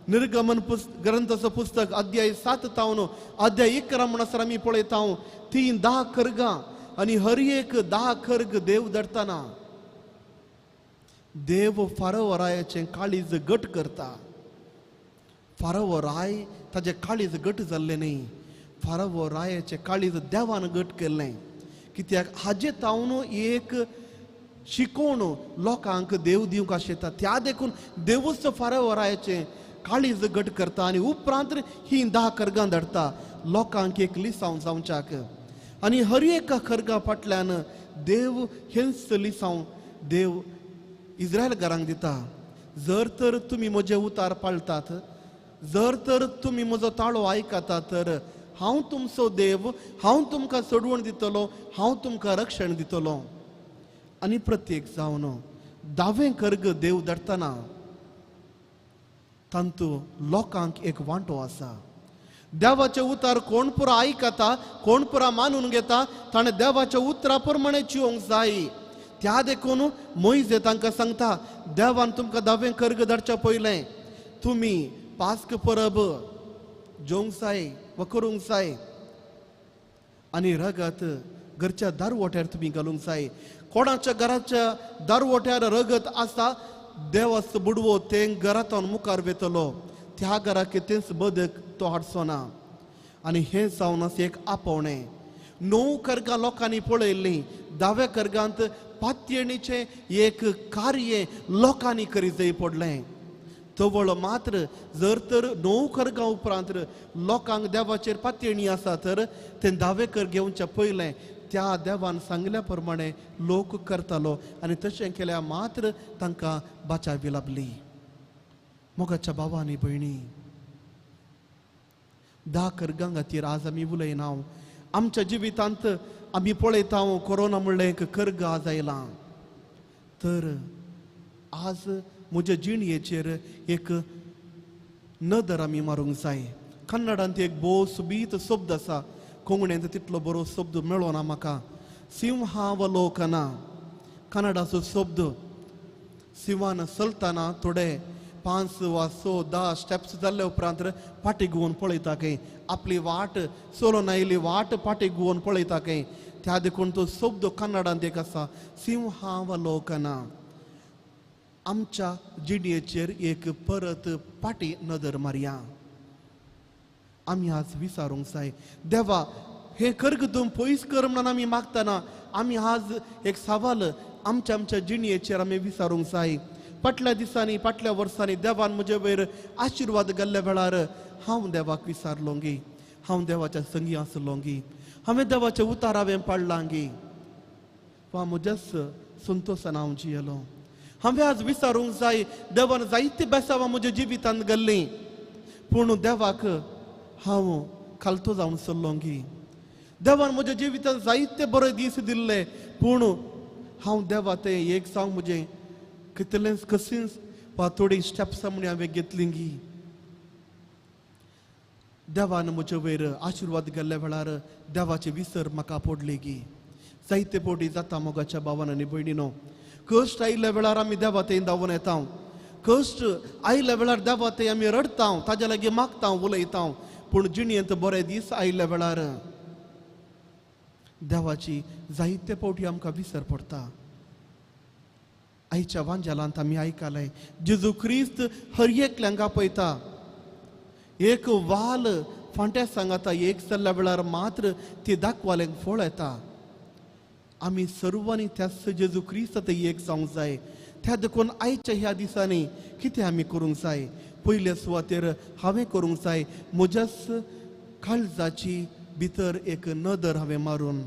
[SPEAKER 5] निर्गमन ग्रंथाचं पुस्तक अध्याय 7 तावन अध्याय 11 म्हणसर आमी पळयता ती 10 कर्गां आनी हर एक 10 कर्ग देव धाडटाना देव फारोवरायाचें काळीज घट करता फारावो राय ताजे काळीज गट जाल्लें न्ही, फारावो रायाचें काळीज देवान गट केल्लें. कित्याक हाजे तावन एक शिकोवन लोकांक देव दिवंक आशेता. त्या देखून देवूच फारावो रायाचें काळीज गट करता आनी उपरांत ही 10 खरगां धाडटा लोकांक एक लिसांव जावच्याक. आनी हर एका खरगा फाटल्यान देव हेंच लिसांव देव इस्रायल घरांक दिता. जर तर तुमी म्हजे उतार पाळटात, जर तर तुमी म्हजो ताळो आयकता, तर हांव तुमचो देव, हांव तुमकां सोडवण दितलो, हांव तुमकां रक्षण दितलो. आनी प्रत्येक जावन 10वें कर्ग देव धाडटना तांतू लोकांक एक वांटो आसा. देवाचे उतार कोण पुरो आयकता, कोण पुरा मानून घेता, ताणें देवाच्या उतरा प्रमाणे जिवंक जाय. त्या देखून मोइजे तांकां सांगता, देवान तुमकां 10वें कर्ग धाडच्या पयलें तुमी पास्क परब जेवंक जाय वा करूंक जाय. आनी रगत घरच्या दारवोट्यार तुमी घालूंक जाय. कोणाच्या घराच्या दारवोट्यार रगत आसा, देवाचो बुडवो तें घरांतून मुखार वेतलो, त्या घराक तेंच बदक तो हाडचो ना. आनी हें जावन एक आपोवणें. 9 कर्गां लोकांनी पळयल्लीं, 10व्या कर्गांत पातयेणीचें एक कार्य लोकांनी करी जाय पडलें. तवळ मात्र जर तर 9 कर्गां उपरांत लोकांक देवाचेर पातयेणी आसा, तर तें 10वें कर्ग घेवच्या पयलें त्या देवान सांगल्या प्रमाणे लोक करतालो. आनी तशें केल्या मात्र तांकां बाचावी लाभली. मोगाच्या भावांनी भयणी, 10 कर्गां खातीर आज आमी उलयना. आमच्या जिवितांत आमी पळयता कोरोना म्हणलें एक कर्ग आज आयलां, तर आज म्हज्या जिणयेचेर एक नदर आमी मारूंक जाय. कन्नडांत एक भोव सुबीत शब्द आसा, कोंकणींत तितलो बरो शब्द मेळ्ळो ना म्हाका. सिंहावलोकना कन्नडाचो शब्द. सिंहान चलतना थोडे 5 वा 6 10 स्टेप्स जाल्ले उपरांत फाटी घुंवन पळयता खंय, आपली वाट चलोन आयली वाट फाटी घुंवन पळयता खंय. त्या देखून तो शब्द कन्नडांत एक आसा, सिंहावलोकना. आमच्या जिणयेचेर एक परत फाटी नदर मारया. आमी आज विचारूंक जाय, देवा हे कर्ग तूं पयस कर म्हणून आमी मागतना आमी आज एक सवाल आमच्या जिणयेचेर आमी विचारूंक जाय. फाटल्या दिसांनी फाटल्या वर्सांनी देवान म्हजे वयर आशिर्वाद घाल्ल्या वेळार हांव देवाक विचारलो गी, हांव देवाच्या संगी आसलो गी, हांवें देवाचे उतार हांवें पाळलां गी, वा म्हज्याच संतोशान हांव जियेलो. हांवें आज विचारूंक जाय, देवान जायती बेसांवां म्हज्या जिवितांत घाल्लीं, पूण देवाक हांव खालतो जावन सरलो गी. देवान म्हज्या जिवितांत जायते बरे दीस दिल्ले, पूण हांव देवा तें एक सांग म्हजें कितलेंच कशींच वा थोडी स्टेप्स म्हण हांवें घेतलीं गी. देवान म्हजे वयर आशिर्वाद घाल्ल्या वेळार देवाचे विसर म्हाका पडली गी. जायते पोटी जाता मोगाच्या भावान आनी भयणीनो, कश्ट आयिल्ल्या वेळार आमी देवा तें धांवून येता. कश्ट आयिल्ल्या वेळार देवा तें आमी रडता, ताज्या लागीं मागता, उलयता. पूण जिणयेंत बरे दीस आयिल्ल्या वेळार देवाची जायते फावटी आमकां विसर पडटा. आयच्या वांजेलांत आमी आयकलें, जेजू क्रिस्त हर एकल्यांक आपयता. एक वाल फांट्या सांगाता एक जाल्ल्या वेळार मात्र ती दाखवाल्यांक फळ येता. आमी सर्वांनी त्याच जेजू क्रिस्त एक जावंक जाय. त्या देखून आयच्या ह्या दिसांनी कितें आमी करूंक जाय? पयल्या सुवातेर हांवें करूंक जाय, म्हज्याच काळजाची भितर एक नदर हांवें मारून,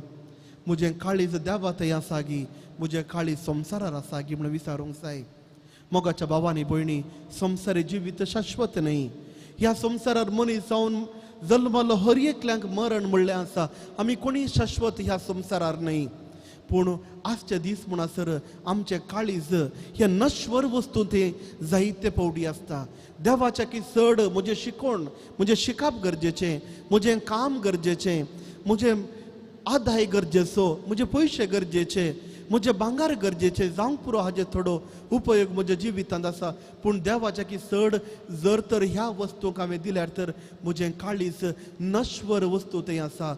[SPEAKER 5] म्हजें काळीज देवा थंय आसा गी, म्हजें काळीज संवसारार आसा गी म्हणून विचारूंक जाय. मोगाच्या भावांनी भयणी, संवसारी जिवीत शाश्वत न्ही. ह्या संवसारार मनीस जावन जल्मलो हर एकल्यांक मरण म्हणलें आसा. आमी कोणी शाश्वत ह्या संवसारार न्ही. पूण आजचे दीस म्हणसर आमचें काळीज हे नश्वर वस्तू ते जायते फावटी आसता. देवाच्या की चड म्हजें शिकोण, म्हजें शिकप गरजेचें, म्हजें काम गरजेचें, म्हजें आदाय गरजेचो, म्हजे पयशे गरजेचे, म्हजे भांगार गरजेचे जावंक पुरो हाजे थोडो उपयोग म्हज्या जिवितांत आसा. पूण देवाच्या की चड जर तर ह्या वस्तूंक हांवें दिल्यार तर म्हजें काळीज नश्वर वस्तू थंय आसा.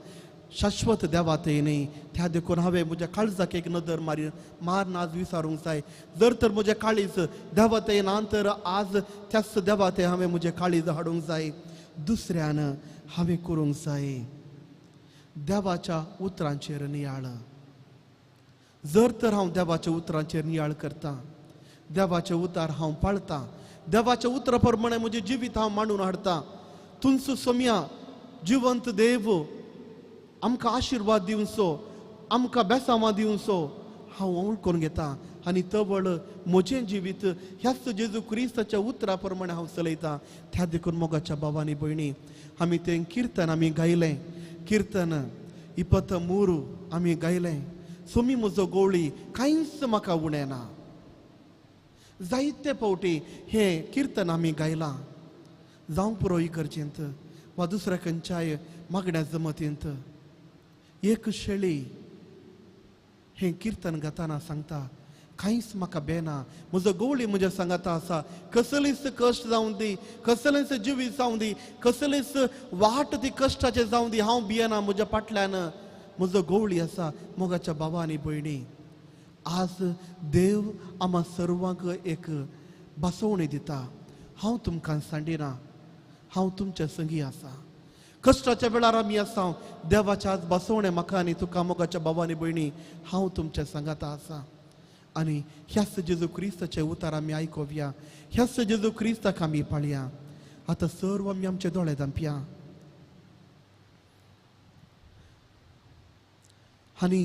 [SPEAKER 5] शाश्वत देवात येणे त्या देखून हांवें म्हज्या काळजाक एक नदर मारन आज विचारूंक जाय. जर तर म्हजें काळीज देवात येना तर आज त्याच देवात हांवें म्हजें काळीज हाडूंक जाय. दुसऱ्यान हांवें करूंक जाय देवाच्या उतरांचेर नियाळ. जर तर हांव देवाच्या उतरांचेर नियाळ करतां, देवाचे उतार हांव पाळतां, देवाच्या उतरा प्रमाणे म्हजें जिवीत हांव मांडून हाडटां, तुमचो सोम्या जिवंत देव आमकां आशिर्वाद दिवचो, आमकां बेसांवां दिवचो हांव वळखून घेतां. आनी तवळ म्हजें जिवीत ह्याच जेजू क्रिस्ताच्या उतरा प्रमाणे हांव चलयतां. त्या देखून मोगाच्या भावांनी भयणी, आमी तें कीर्तन आमी गायलें. कीर्तन 23 आमी गायलें. सोमी म्हजो गवळी कांयच म्हाका उणें ना. जायते फावटी हें कीर्तन आमी गायलां. जावं पुरो इगर्जेंत वा दुसऱ्या खंयच्याय मागण्या जमतींत एक शेळी हें कीर्तन गाताना सांगता, कांयच म्हाका बेना, म्हजो गवळी म्हज्या सांगाता आसा. कसलेच कश्ट जावं दी, कसलेंच जिवीत जावं दी, कसलेच वाट ती कश्टाचे जावं दी, हांव भियेना. म्हज्या फाटल्यान म्हजो गवळी आसा. मोगाच्या भावा आनी भयणी, आज देव आम्हा सर्वांक एक बसवणी दिता. हांव तुमकां सांडिना, हांव तुमच्या संगी आसा. कश्टाच्या वेळार आमी आसा. देवाच्या आज बसवणें म्हाका आनी तुका मोगाच्या भावांनी भयणी, हांव तुमच्या सांगाता आसा. आनी ह्याच जेजू क्रिस्ताचे उतार आमी आयकोवया, ह्याच जेजू क्रिस्ताक आमी पाळया. आतां सर्व आमी आमचे दोळे धांपया आनी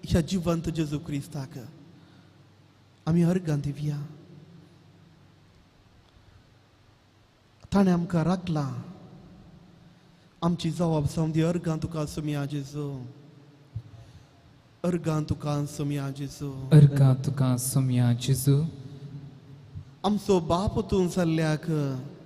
[SPEAKER 5] ह्या जिवंत जेजू क्रिस्ताक आमी अर्गां दिवया. ताणें आमकां राखलां. आमची जबाब जावं दी अर्गां तुका सुमया जेजू, अर्गां तुका सुमया जेजू,
[SPEAKER 4] अर्गां तुका सुमया जेजू.
[SPEAKER 5] आमचो बाप तूं जाल्ल्याक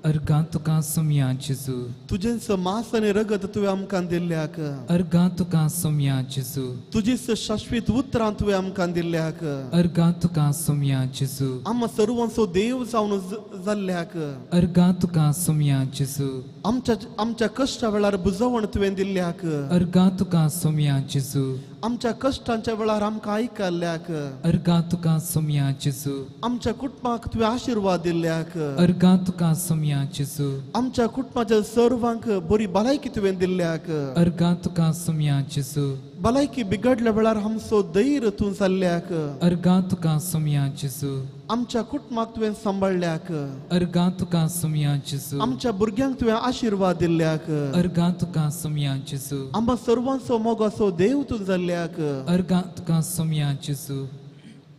[SPEAKER 4] अर्गां तुका सुमया जेजू,
[SPEAKER 5] तुजेंच मांस आनी रगत तुवें आमकां दिल्ल्याक,
[SPEAKER 4] अर्गां तुका सुमया जेजू,
[SPEAKER 5] तुजीच शाश्वीत उतरां तुवें आमकां दिल्ल्याक,
[SPEAKER 4] अर्गां तुका सुमया जेजू,
[SPEAKER 5] आम सर्वांचो देव जावन जाल्ल्याक,
[SPEAKER 4] अर्गां तुका सुमया जेजू,
[SPEAKER 5] आमच्या कश्टा वेळार बुजवण तुवें दिल्ल्याक,
[SPEAKER 4] अर्गां तुका सुमया जेजू,
[SPEAKER 5] आमच्या कश्टांच्या वेळार आमकां आयकल्ल्याक,
[SPEAKER 4] अर्गां तुका सुमया जेजू,
[SPEAKER 5] आमच्या कुटुंबाक तुवें आशिर्वाद दिल्ल्याक,
[SPEAKER 4] अर्गां तुका सुमया जेजू,
[SPEAKER 5] आमच्या कुटुंबाच्या सर्वांक बरी भलायकी तुवें दिल्ल्याक,
[SPEAKER 4] अर्गां तुका सुमया जेजू,
[SPEAKER 5] भलायकी बिगडल्या वेळार आमचो धैर्य तूं जाल्ल्याक,
[SPEAKER 4] अर्गां तुका सुमया जेजू,
[SPEAKER 5] आमच्या कुटुंबाक तुवें सांबाळल्याक,
[SPEAKER 4] अर्गां तुका सुमया जेजू,
[SPEAKER 5] आमच्या भुरग्यांक तुवें आशिर्वाद दिल्ल्याक,
[SPEAKER 4] अर्गां तुका सुमया जेजू,
[SPEAKER 5] आमच्या सर्वांचो मोगाचो देव तूं जाल्ल्याक,
[SPEAKER 4] अर्गां तुका सुमया जेजू.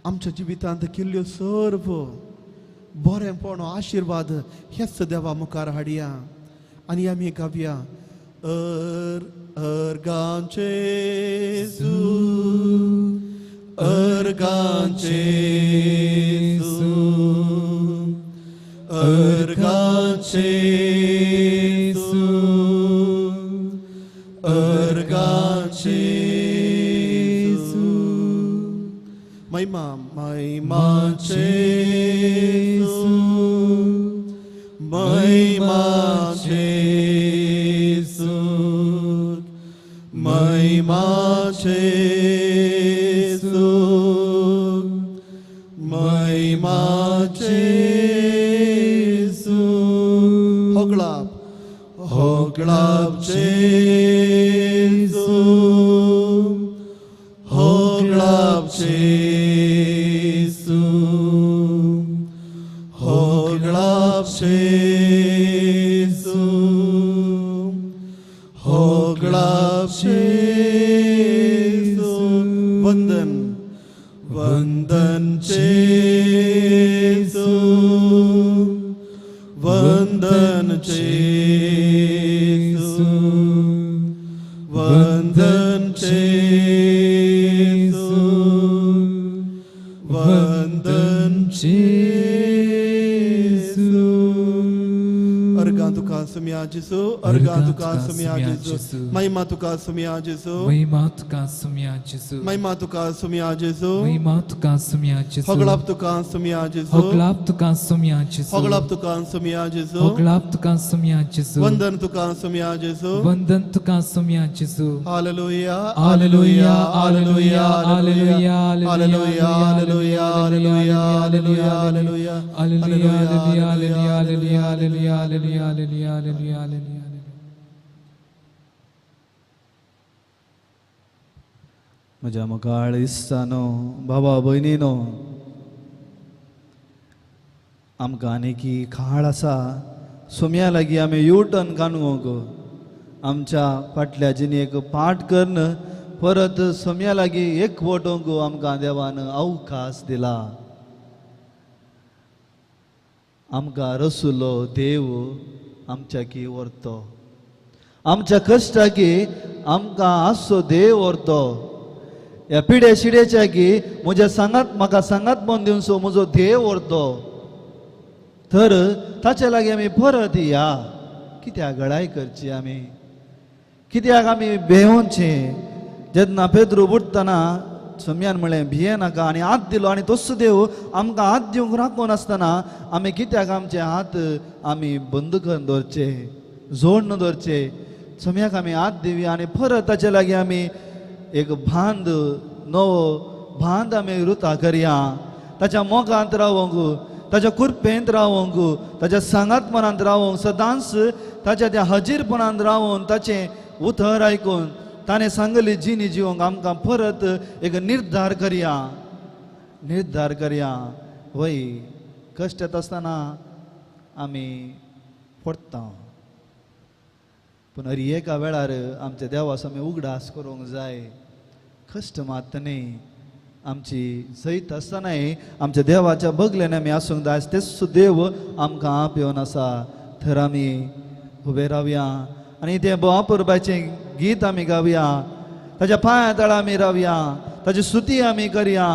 [SPEAKER 5] आमच्या जिवितांत केल्ल्यो सर्व बरेंपण आशिर्वाद ह्याच देवा मुखार हाडया आनी आमी गावया. अर्गांचे जेजू, अर्गांचे जेजू, अर्गांचे जेजू, अर्गांचे जेजू. महिमाचे जेजू, महिमाचे जेजू, महिमाचे जेजू, महिमाचे जेजू. होगलाप जेजू, होगलाप जेजू, होगलाप जेजू, होगलाप जेजू. वंदन वंदन जेजू, वंदन जेजू, वंदन जेजू, वंदन जेजू. अर्गां तुका सुमया जेजू अर्गा तुका सुमिया जेजू महिमा तुका सुमिया जेजू
[SPEAKER 4] महिमा तुका सुमिया जेजू
[SPEAKER 5] महिमा तुका सुमिया जेजू
[SPEAKER 4] महिमा तुका सुमिया जेजू
[SPEAKER 5] होगलाप तुका सुमिया जेजू
[SPEAKER 4] होगलाप तुका सुमिया जेजू
[SPEAKER 5] होगलाप तुका सुमिया जेजू
[SPEAKER 4] होगलाप तुका सुमिया जेजू
[SPEAKER 5] वंदन तुका सुमिया जेजू
[SPEAKER 4] वंदन तुका सुमिया जेजू
[SPEAKER 5] hallelujah
[SPEAKER 4] hallelujah hallelujah hallelujah
[SPEAKER 5] hallelujah hallelujah hallelujah hallelujah hallelujah
[SPEAKER 4] hallelujah hallelujah hallelujah hallelujah hallelujah hallelujah hallelujah hallelujah
[SPEAKER 3] म्हज्या मोगाळ इश्टानो बाबा भयणीनो आमकां आनीकी काळ आसा सोम्या लागीं आमी यू टर्न काडूंक आमच्या फाटल्या जिणेक पाठ करन परत सोम्या लागीं एक वटोंक आमकां देवान अवकाश दिला आमकां रसुलो देव आमच्याकी व्हरतो आमच्या कश्टाकी आमकां आसो देव व्हरतो ह्या पिढे शिडेच्या की म्हज्या सांगात म्हाका सांगात म्हूण दिवचो म्हजो देव व्हरतो तर ताचे लागीं आमी परत या कित्याक गळाय करची आमी कित्याक आमी भेंवचे जेन्ना पेद्रू बुडटना सोम्यान म्हळें भिये नाका आनी हात दिलो आनी तसो देव आमकां हात दिवंक राखून आसतना आमी कित्याक आमचे हात आमी बंद करून दवरचे जोडून दवरचे सोम्याक आमी हात दिवया आनी परत ताचे लागीं आमी एक भांद नवो भांद आमी रुता करया ताच्या मोगांत रावोंक ताच्या कुरपेंत रावोंक ताच्या सांगातपणांत रावोंक सदांच ताच्या त्या हजीरपणांत रावून ताचें उतर आयकून ताणें सांगली जिणी जिवंक आमकां परत एक निर्धार करया वय कश्ट येता आसतना आमी पडटा पूण हर एका वेळार आमच्या देवास आमी उगडास करूंक जाय कश्ट मात न्ही आमची सैत आसतनाय आमच्या देवाच्या बगलेन आमी आसूंक जाय तेच देव आमकां आपयोन आसा थंय आमी उबे रावया आनी तें महापुरबाचें गीत आमी गावया ताच्या पांया तळा आमी रावया ताची स्तुती आमी करया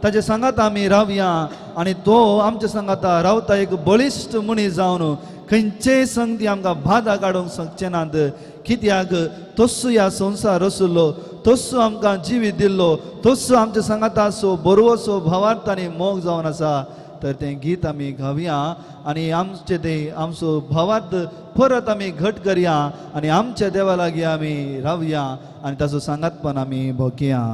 [SPEAKER 3] ताचे सांगात आमी रावया आनी तो आमच्या सांगाता रावता एक बळिश्ट मनीस जावन खंयचेय संगती आमकां बाधा काडूंक शकचे नात कित्याक तोच ह्या संवसार आसलो तोच आमकां जिवीत दिल्लो तोच आमच्या सांगाता असो बरोवसो भावार्थ आनी मोग जावन आसा तर तें गीत आमी गावया आनी आमचे ते आमचो भावार्थ परत आमी घट करया आनी आमच्या देवा लागीं आमी रावया आनी ताचो सांगातपण आमी भोगया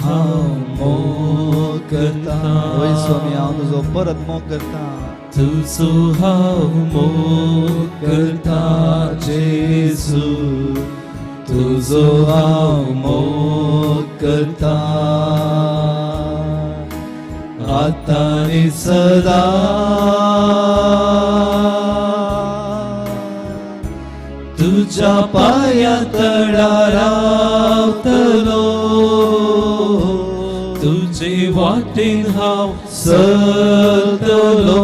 [SPEAKER 1] हांव मोग करता
[SPEAKER 3] वय स्वामी हांव तुजो परत मोग करता
[SPEAKER 1] तुजो हांव मोग करता जेजू तुजो हांव मोग करता आतां आनी सदां तुज्या पांया तळार रावतलो तुजे वाटेन हांव चलतलो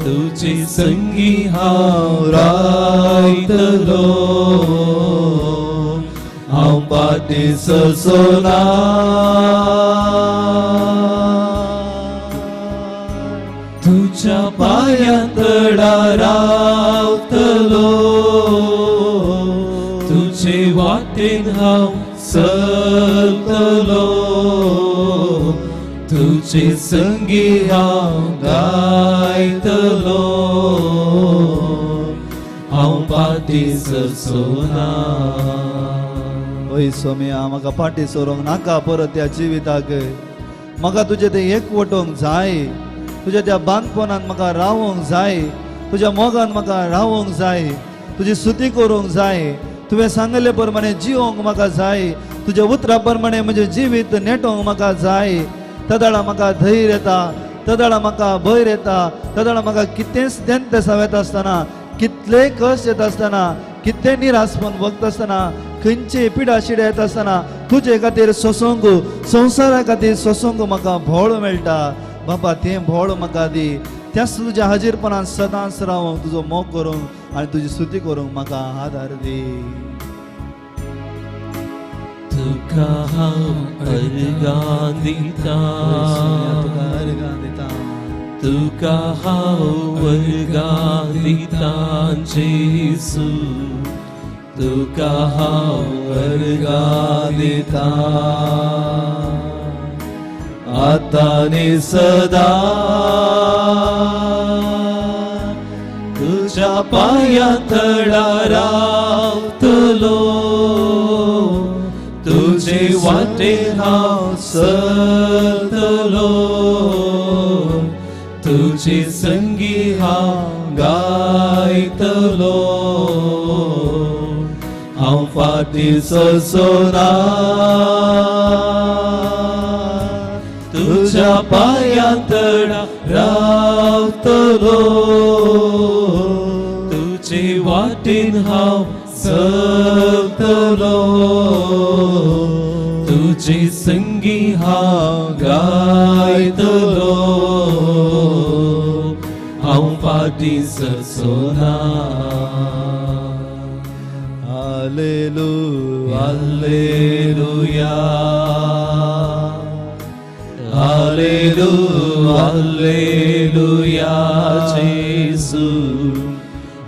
[SPEAKER 1] तुजे संगी हांव रायतलो हांव पाटी ससोना तुज्या पांया तळार रावतलो तुजे वाटेन हांव चलतलो तुजे संगी हांव गायतलो हांव पाटी ससोना
[SPEAKER 3] वय स्वामी हांव म्हाका पाटी सोरोंक नाका परत त्या जिविताक म्हाका तुजें तें एकवटोंक जाय तुज्या त्या बांदपणान म्हाका रावोंक जाय तुज्या मोगान म्हाका रावोंक जाय तुजी स्तुती करूंक जाय तुवें सांगले प्रमाणे जिवोंक म्हाका जाय तुज्या उतरा प्रमाणे म्हजें जिवीत नेटोंक म्हाका जाय तदाळा म्हाका धैर्य येता तदाळा म्हाका भंय येता तदाळा म्हाका कितेंच तेंत येता आसतना कितले कश्ट येता आसतना कितले निराशपण भोगता आसतना खंयचे पिडा शिडे येता आसतना तुजे खातीर सोसूंक संवसारा खातीर सोसूंक म्हाका भोळ मेळटा बाबा तें भोळ म्हाका दी त्याच तुज्या हाजीरपणान सदांच रावोंक तुजो मोग करूंक आनी तुजी स्तुती करूंक म्हाका आदार दी
[SPEAKER 1] तुका हांव अर्गां दिता
[SPEAKER 3] तुका अर्गां दिता
[SPEAKER 1] तुका हांव अर्गां दिता जेसू तुका हांव अर्गां दिता
[SPEAKER 3] आता आणि सदा
[SPEAKER 1] तुझ्या पायातळा रावतलो तुझे वाटेन हांव चलतलो तुझे संगी हांव गायतलो हांव फाटीं सरसोना तुझ्या पायातळा रावतलो तुझे वाटेन हांव चलतलो तुझे संगी हांव गायतलो हांव फाटीं सरसोना
[SPEAKER 3] हालेलुया
[SPEAKER 1] हालेलुया हालेलुया हालेलुया जेसू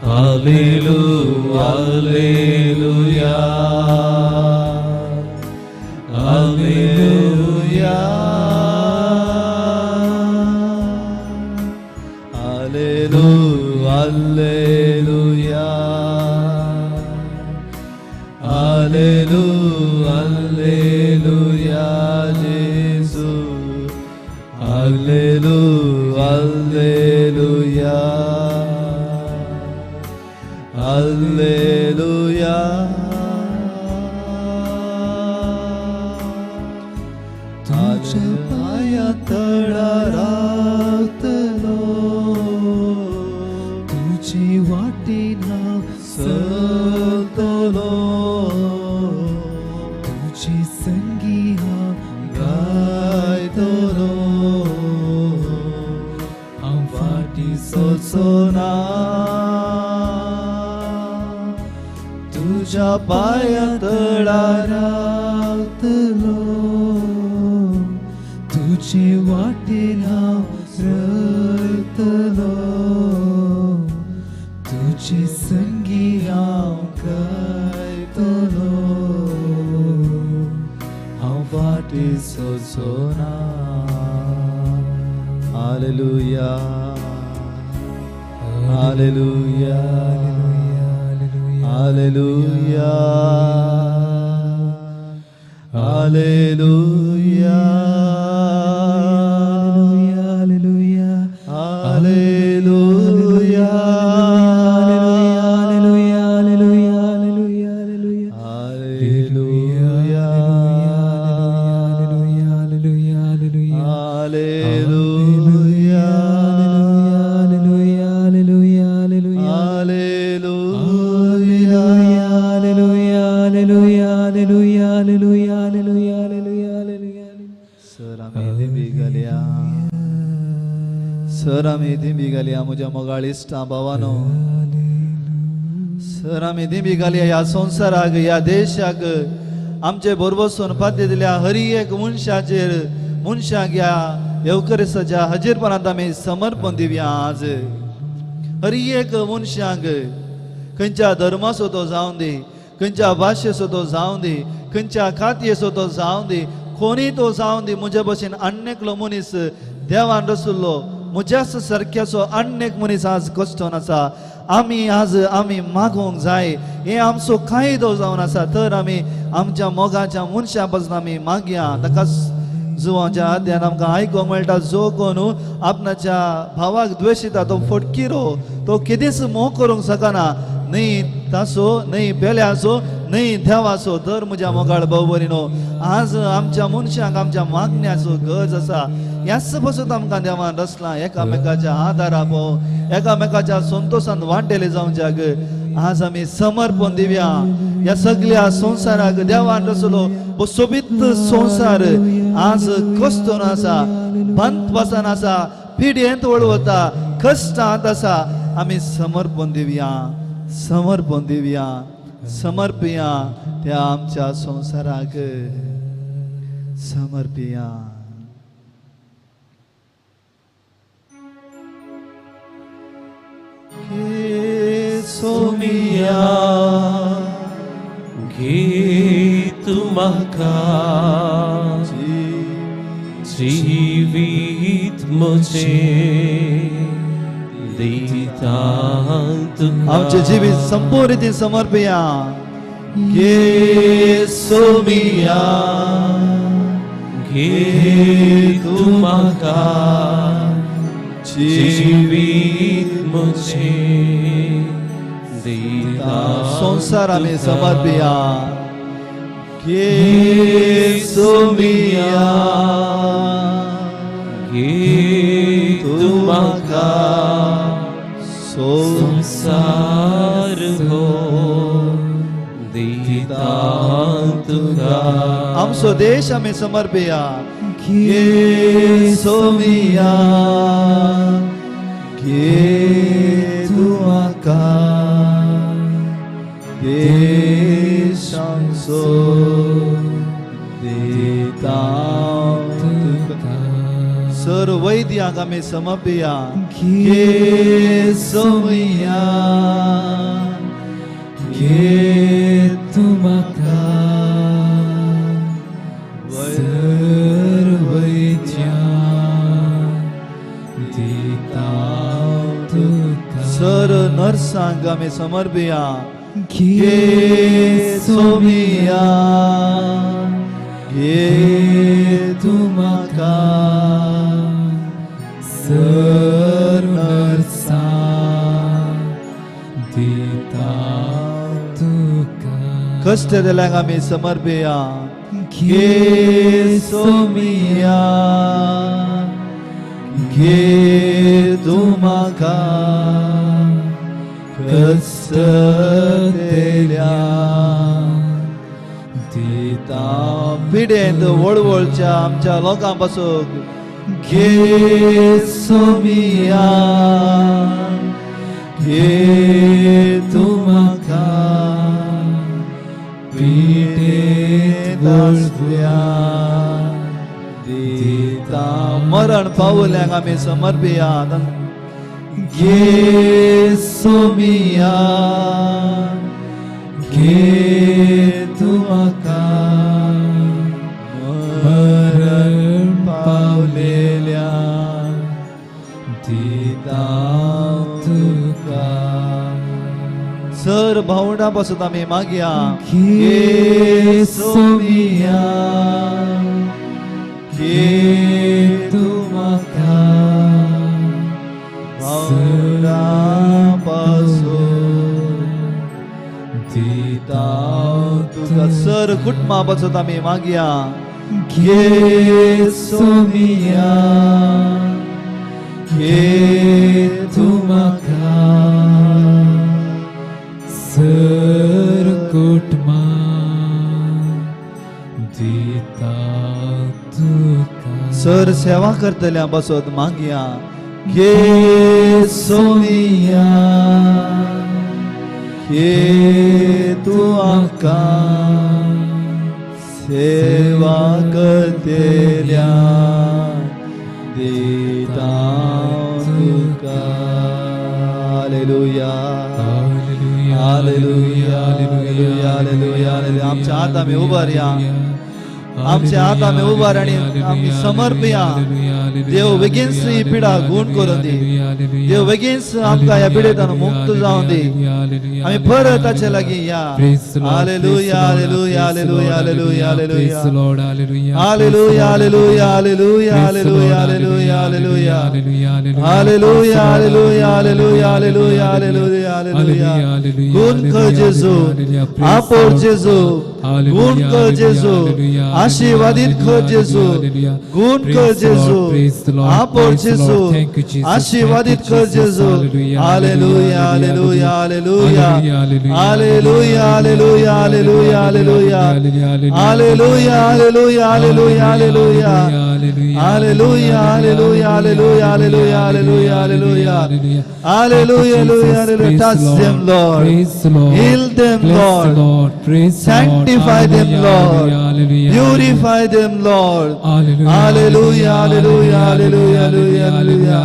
[SPEAKER 1] hallelujah hallelujah hallelujah
[SPEAKER 3] hallelujah hallelujah hallelujah जेसू हालेलुया हालेलुया तुझ्या पायातळा रावतलो तुझी वाटेन हांव चलतलो तुझी संगी हांव गायतलो हांव फाटीं सरसोना तुझ्या पायातळा रावतलो तुझे वाटेन हांव चलतलो तुझे संगी हांव गायतलो हांव फाटीं सरसोना hallelujah hallelujah hallelujah hallelujah hallelujah सर आम्ही दिंबी घालया म्हज्या मोगाळिश्टा भावानो सर आम्ही दिंबी घालया ह्या संवसाराक ह्या देशाक आमचे बरोबर पाद्य दिल्या हरी एक मनशाक ह्या येवकरेसाच्या हजेरपणांत आमी समर्पण दिवया आज हरी एक मनशाक खंयच्या धर्माचो तो जावं दी खंयच्या भाशेचो तो जावं दी खंयच्या खातयेचो तो जावं दी कोणी तो जावं दी म्हजे भशेन अन्यकलो मनीस देवान रचुल्लो म्हज्याच सारक्याचो अन्यक मनीस आज कश्टोन आसा आमी मागोवंक जाय हे आमचो कायदो जावन आसा तर आमी आमच्या मोगाच्या मनशा पासून आमी मागया ताका जुवांच्या आद्यान आमकां आयकोंक मेळटा जो कोण आपणाच्या भावाक द्वेशिता तो फटकिरो तो केदेंच मोग करूंक शकना न्ही तासो न्ही बेल्याचो न्ही देवाचो तर म्हज्या मोगाळ भाऊ भयणीनो आज आमच्या मनशांक आमच्या मागण्याचो गरज आसा ह्याच पासून आमकां देवान रचला एकामेकाच्या आदारा पळोवन एकामेकाच्या संतोषान वांटेले जावच्याक आज आमी समर्पण दिवया ह्या सगळ्या संवसाराक देवान रचलो सोबीत संवसार आज कश्टोन आसा बंद बसान आसा पिड्येंत वळवता कश्टांत आसा आमी समर्पण दिवया समर्पिया त्या आमच्या संसाराक समर्पिया
[SPEAKER 1] सोमिया घे तू म्हाका जीवित मुझे दिता तुका
[SPEAKER 3] आमचे जीवित संपूर्ण रीतीन समर्पिया घे सोमिया
[SPEAKER 1] घे तू म्हाका जीवित मुझे दिता
[SPEAKER 3] संसार आम्ही समर्पिया घे सोमिया
[SPEAKER 1] घे तू म्हाका संसार हो दिता तुका
[SPEAKER 3] आमचो देश आम्ही समर्पिया घे सोमिया घे तू म्हाका देश आमचो दिता तुका सर्व वैद्यांक आम्ही समर्पिया घे सोमिया घे तू म्हाका सर्व सर नर्सांक आम्ही समर्पिया घे सोमिया घे तू म्हाका सर नर्सांक दिता तुका कष्ट दिल्यांक आम्ही समर्पिया घे सोमिया घे तू म्हाका कष्ट दिल्या दिता पिडेंत वळवळच्या आमच्या लोकां पासून घे सोमिया घे तू म्हाका पिडेंत वळवळच्या दिता मरण पावल्यांक आमी समर्पिया घे सोमिया घे तू म्हाका मरण पावलेल्या दिता तुका सर भावंडा पासून आमी मागया घे सोमिया घे तू म्हाका भावंडा पासून दिता तुका सर कुटुंबा पासून आमी मागया घे सोमिया घे तू म्हाका सर कुटुंबा दिता तुका सर सेवा करतल्या पासून मागया घे सोमिया घे तू म्हाका सेवा करतल्या दिता तुका hallelujah hallelujah hallelujah hallelujah hallelujah आमच्या हात आमी उबारया आमच्या हात आमी उबार आणि आमी समर्पया देव बेगीनच ही पिडा गुण करून दी देव बेगीनच आमकां ह्या पिडेंतल्यान मुक्त जावन दी आमी परत ताचे लागीं या hallelujah hallelujah hallelujah hallelujah hallelujah hallelujah hallelujah hallelujah hallelujah hallelujah hallelujah hallelujah hallelujah hallelujah hallelujah hallelujah hallelujah गुण कर जेजू आपोर जेजू
[SPEAKER 4] Hallelujah,
[SPEAKER 3] गुण कर
[SPEAKER 4] hallelujah,
[SPEAKER 3] जेसु
[SPEAKER 4] hallelujah,
[SPEAKER 3] आशीर्वादित कर
[SPEAKER 4] hallelujah,
[SPEAKER 3] जेसु
[SPEAKER 4] hallelujah.
[SPEAKER 3] गुण
[SPEAKER 4] Praise
[SPEAKER 3] कर
[SPEAKER 4] the
[SPEAKER 3] जेसु
[SPEAKER 4] Lord, praise the Lord,
[SPEAKER 3] आप और
[SPEAKER 4] praise the
[SPEAKER 3] जेसु
[SPEAKER 4] Lord. Thank you, Jesus.
[SPEAKER 3] आशीर्वादित
[SPEAKER 4] Thank you,
[SPEAKER 3] कर
[SPEAKER 4] Jesus.
[SPEAKER 3] जेसु
[SPEAKER 4] Hallelujah,
[SPEAKER 3] hallelujah
[SPEAKER 4] hallelujah,
[SPEAKER 3] hallelujah
[SPEAKER 4] hallelujah,
[SPEAKER 3] hallelujah hallelujah hallelujah hallelujah hallelujah hallelujah hallelujah hallelujah hallelujah hallelujah hallelujah hallelujah hallelujah hallelujah hallelujah hallelujah touch them Lord heal them Lord sanctify them Lord purify them Lord hallelujah hallelujah hallelujah hallelujah hallelujah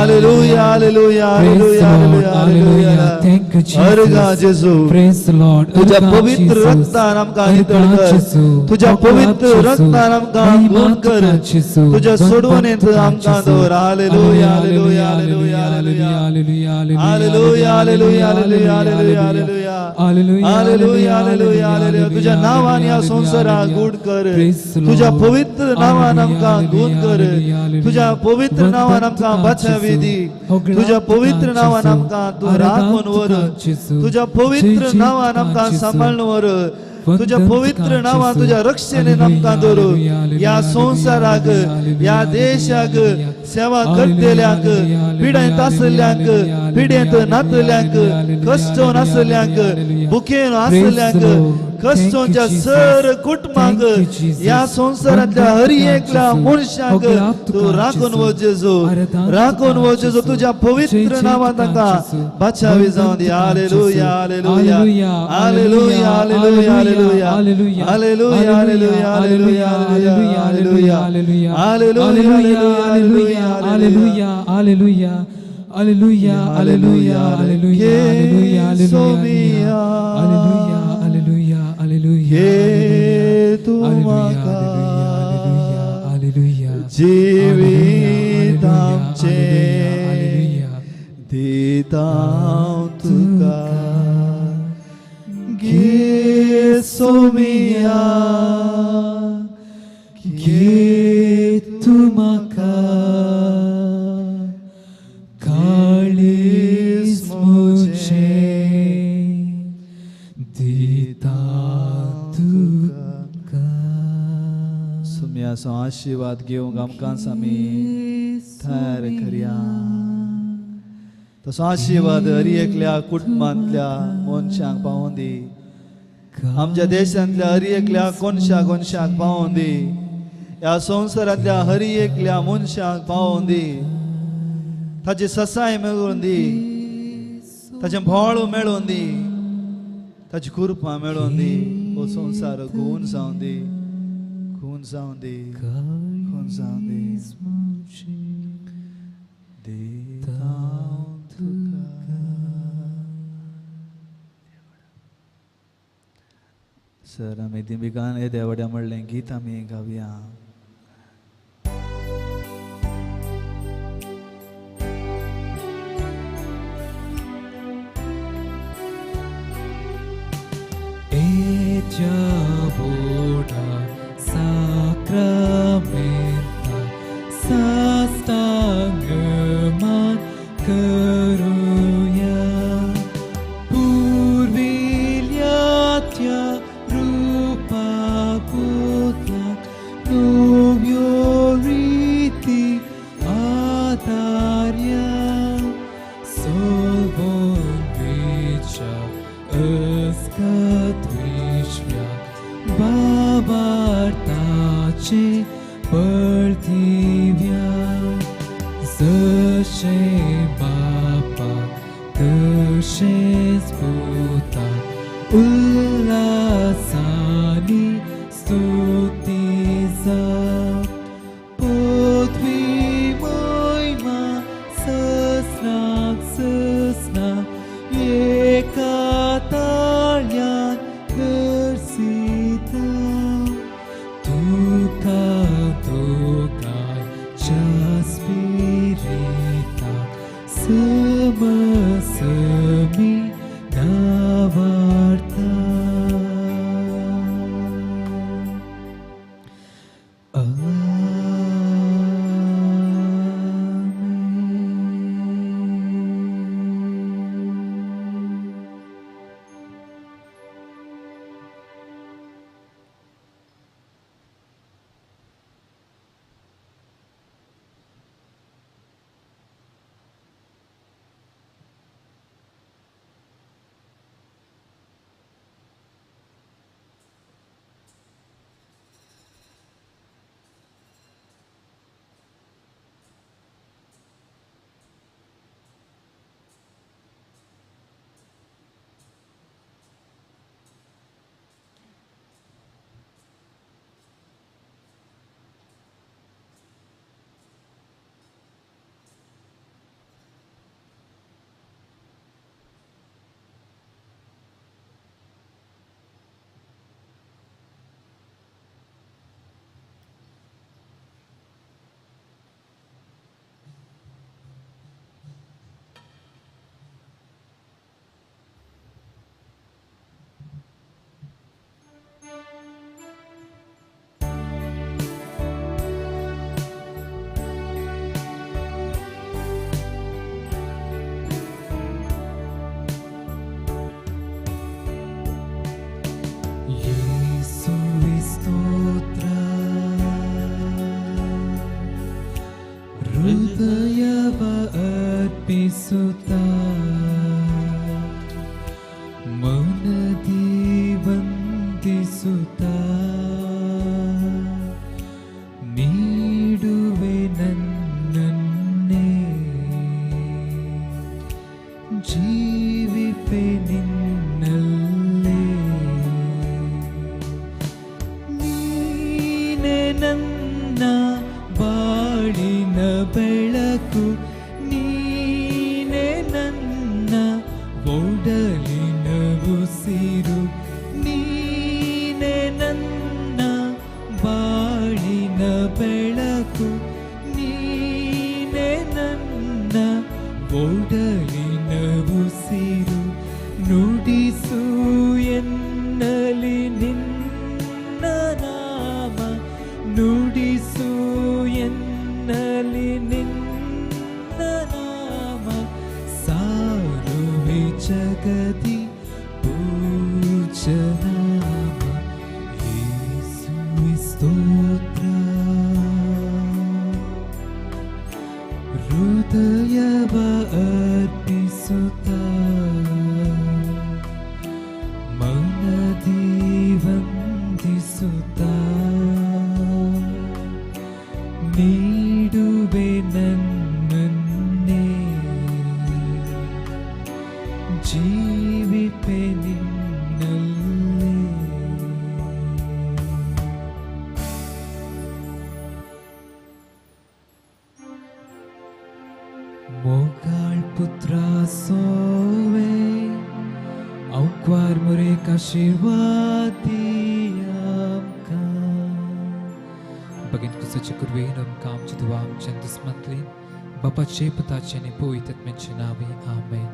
[SPEAKER 3] hallelujah hallelujah hallelujah
[SPEAKER 4] Thank you, Jesus.
[SPEAKER 3] अर्गा जेसु
[SPEAKER 4] Praise the Lord.
[SPEAKER 3] तुझ्या
[SPEAKER 4] अर्गा
[SPEAKER 3] पवित्र
[SPEAKER 4] Jesus.
[SPEAKER 3] रक्तानं आमकां
[SPEAKER 4] अर्गा
[SPEAKER 3] नितळ कर
[SPEAKER 4] जेसू.
[SPEAKER 3] तुझ्या
[SPEAKER 4] अर्गा
[SPEAKER 3] पवित्र
[SPEAKER 4] जेसू.
[SPEAKER 3] रक्तानं आमकां
[SPEAKER 4] महिमा
[SPEAKER 3] गुण कर
[SPEAKER 4] तुका जेसू.
[SPEAKER 3] तुझ्या सोडवणेंत
[SPEAKER 4] तुका
[SPEAKER 3] आमकां
[SPEAKER 4] जेसू.
[SPEAKER 3] दवर hallelujah hallelujah hallelujah
[SPEAKER 4] Hallelujah,
[SPEAKER 3] hallelujah
[SPEAKER 4] hallelujah,
[SPEAKER 3] hallelujah hallelujah hallelujah hallelujah hallelujah hallelujah hallelujah तुझ्या नावान या संवसाराक गुण कर तुझ्या पवित्र नावान आमकां गुण कर तुझ्या पवित्र नावान आमकां बाचावी दी तुझ्या पवित्र नावान आमकां तूं राखून व्हर तुझ्या पवित्र नावान आमकां सांबाळून व्हर तुझ्या पवित्र नावान तुझ्या रक्षणेन आमकां दवर या संवसाराक या देशाक सेवा करतेल्यांक पिडेंत आसल्यांक पिडेंत नातल्यांक कश्टान आसल्यांक भुकेन आसल्यांक कश्टांच्या सर कुटुंबाक या संवसारांतल्या हर एकल्या मनशाक तूं राखून वच जेजू राखून वच जेजू तुझ्या पवित्र नावान तांकां बाचावी जावं दी hallelujah hallelujah hallelujah hallelujah hallelujah hallelujah hallelujah hallelujah hallelujah hallelujah hallelujah hallelujah
[SPEAKER 4] hallelujah, hallelujah, hallelujah, hallelujah, hallelujah, hallelujah, hallelujah, hallelujah, hallelujah, hallelujah, hallelujah,
[SPEAKER 3] जीवित आमचे दितां तुका घे सोमिया
[SPEAKER 4] घे तू म्हाका काळीज म्हजें दिता तुका
[SPEAKER 3] सुम्याचो आशीर्वाद घेवंक आमकां आमी तयार करया तसो आशीर्वाद हर एकल्या कुटुंबांतल्या मनशांक पावोवन दी आमच्या देशांतल्या हर एकल्या कोनशाक पावोवन दी ह्या संवसारांतल्या हर एकल्या मनशाक पावोवन दी ताची ससाय मेळोवन दी ताचें भोळ मेळोवन दी ताची कृपा मेळोवन दी हो संवसार घुवन जावन दी घुवन जावन दी घुवन जावन दी सर आमी दिमिकान हे देवड्या म्हणलें गीत आमी गावया
[SPEAKER 4] Boda sacramenta sastangaman karuya purvilyatya rupa putlak novyoriti adarya solvon vicha ăscătuișvia babartace părtivia zășe bapa tășe sputa ulasani stutiza potvi moima săsnac e catalia versita tuca cea spirita sămi navarta ಹೃದಯವ ಅರ್ಪಿಸುತ್ತಾ ಮನದಿ ವಂದಿಸುತ್ತಾ ನೀಡುವೆ ನನ್ನನ್ನೇ ಜೀವಿಪೆ ನಿನ್ನಲ್ಲೇ ನೀನೆ ನನ್ನ ಬಾಳಿನ ಬೆಳಕು ನೀನೆ ನನ್ನ ಒಡಲಿನ ಉಸಿರು ನೀನೆ ನನ್ನ ಬಾಳಿನ ಬೆಳಕು ನೀನೆ ನನ್ನ ಒಡಲಿನ ಉಸಿರು ನುಡಿಸು ಎನ್ನಲಿ ನಿನ್ನ ನಾಮ ನುಡಿಸು ಎನ್ನಲಿ ನಿನ್ನ ನಾಮ ಸಾರುವೆ ಜಗದಿ ಪೂಜ್ಯ ನಾಮ ಯೇಸುವೆ ಸ್ತೋತ್ರ ಹೃದಯವ ಅರ್ಪಿಸುತ್ತಾ ಮನದಿ ವಂದಿಸುತ್ತಾ ನೀಡುವೆ ನನ್ನನ್ನೇ ಜೀವಿಪೆ ನಿನ್ನಲ್ಲೇ Mogal putra sove au quar more kashirvadiyam ka Bagin ko sa chikurvinam kam chiduam chandis matlin Bapa chepata chene poitat menchinavi Amen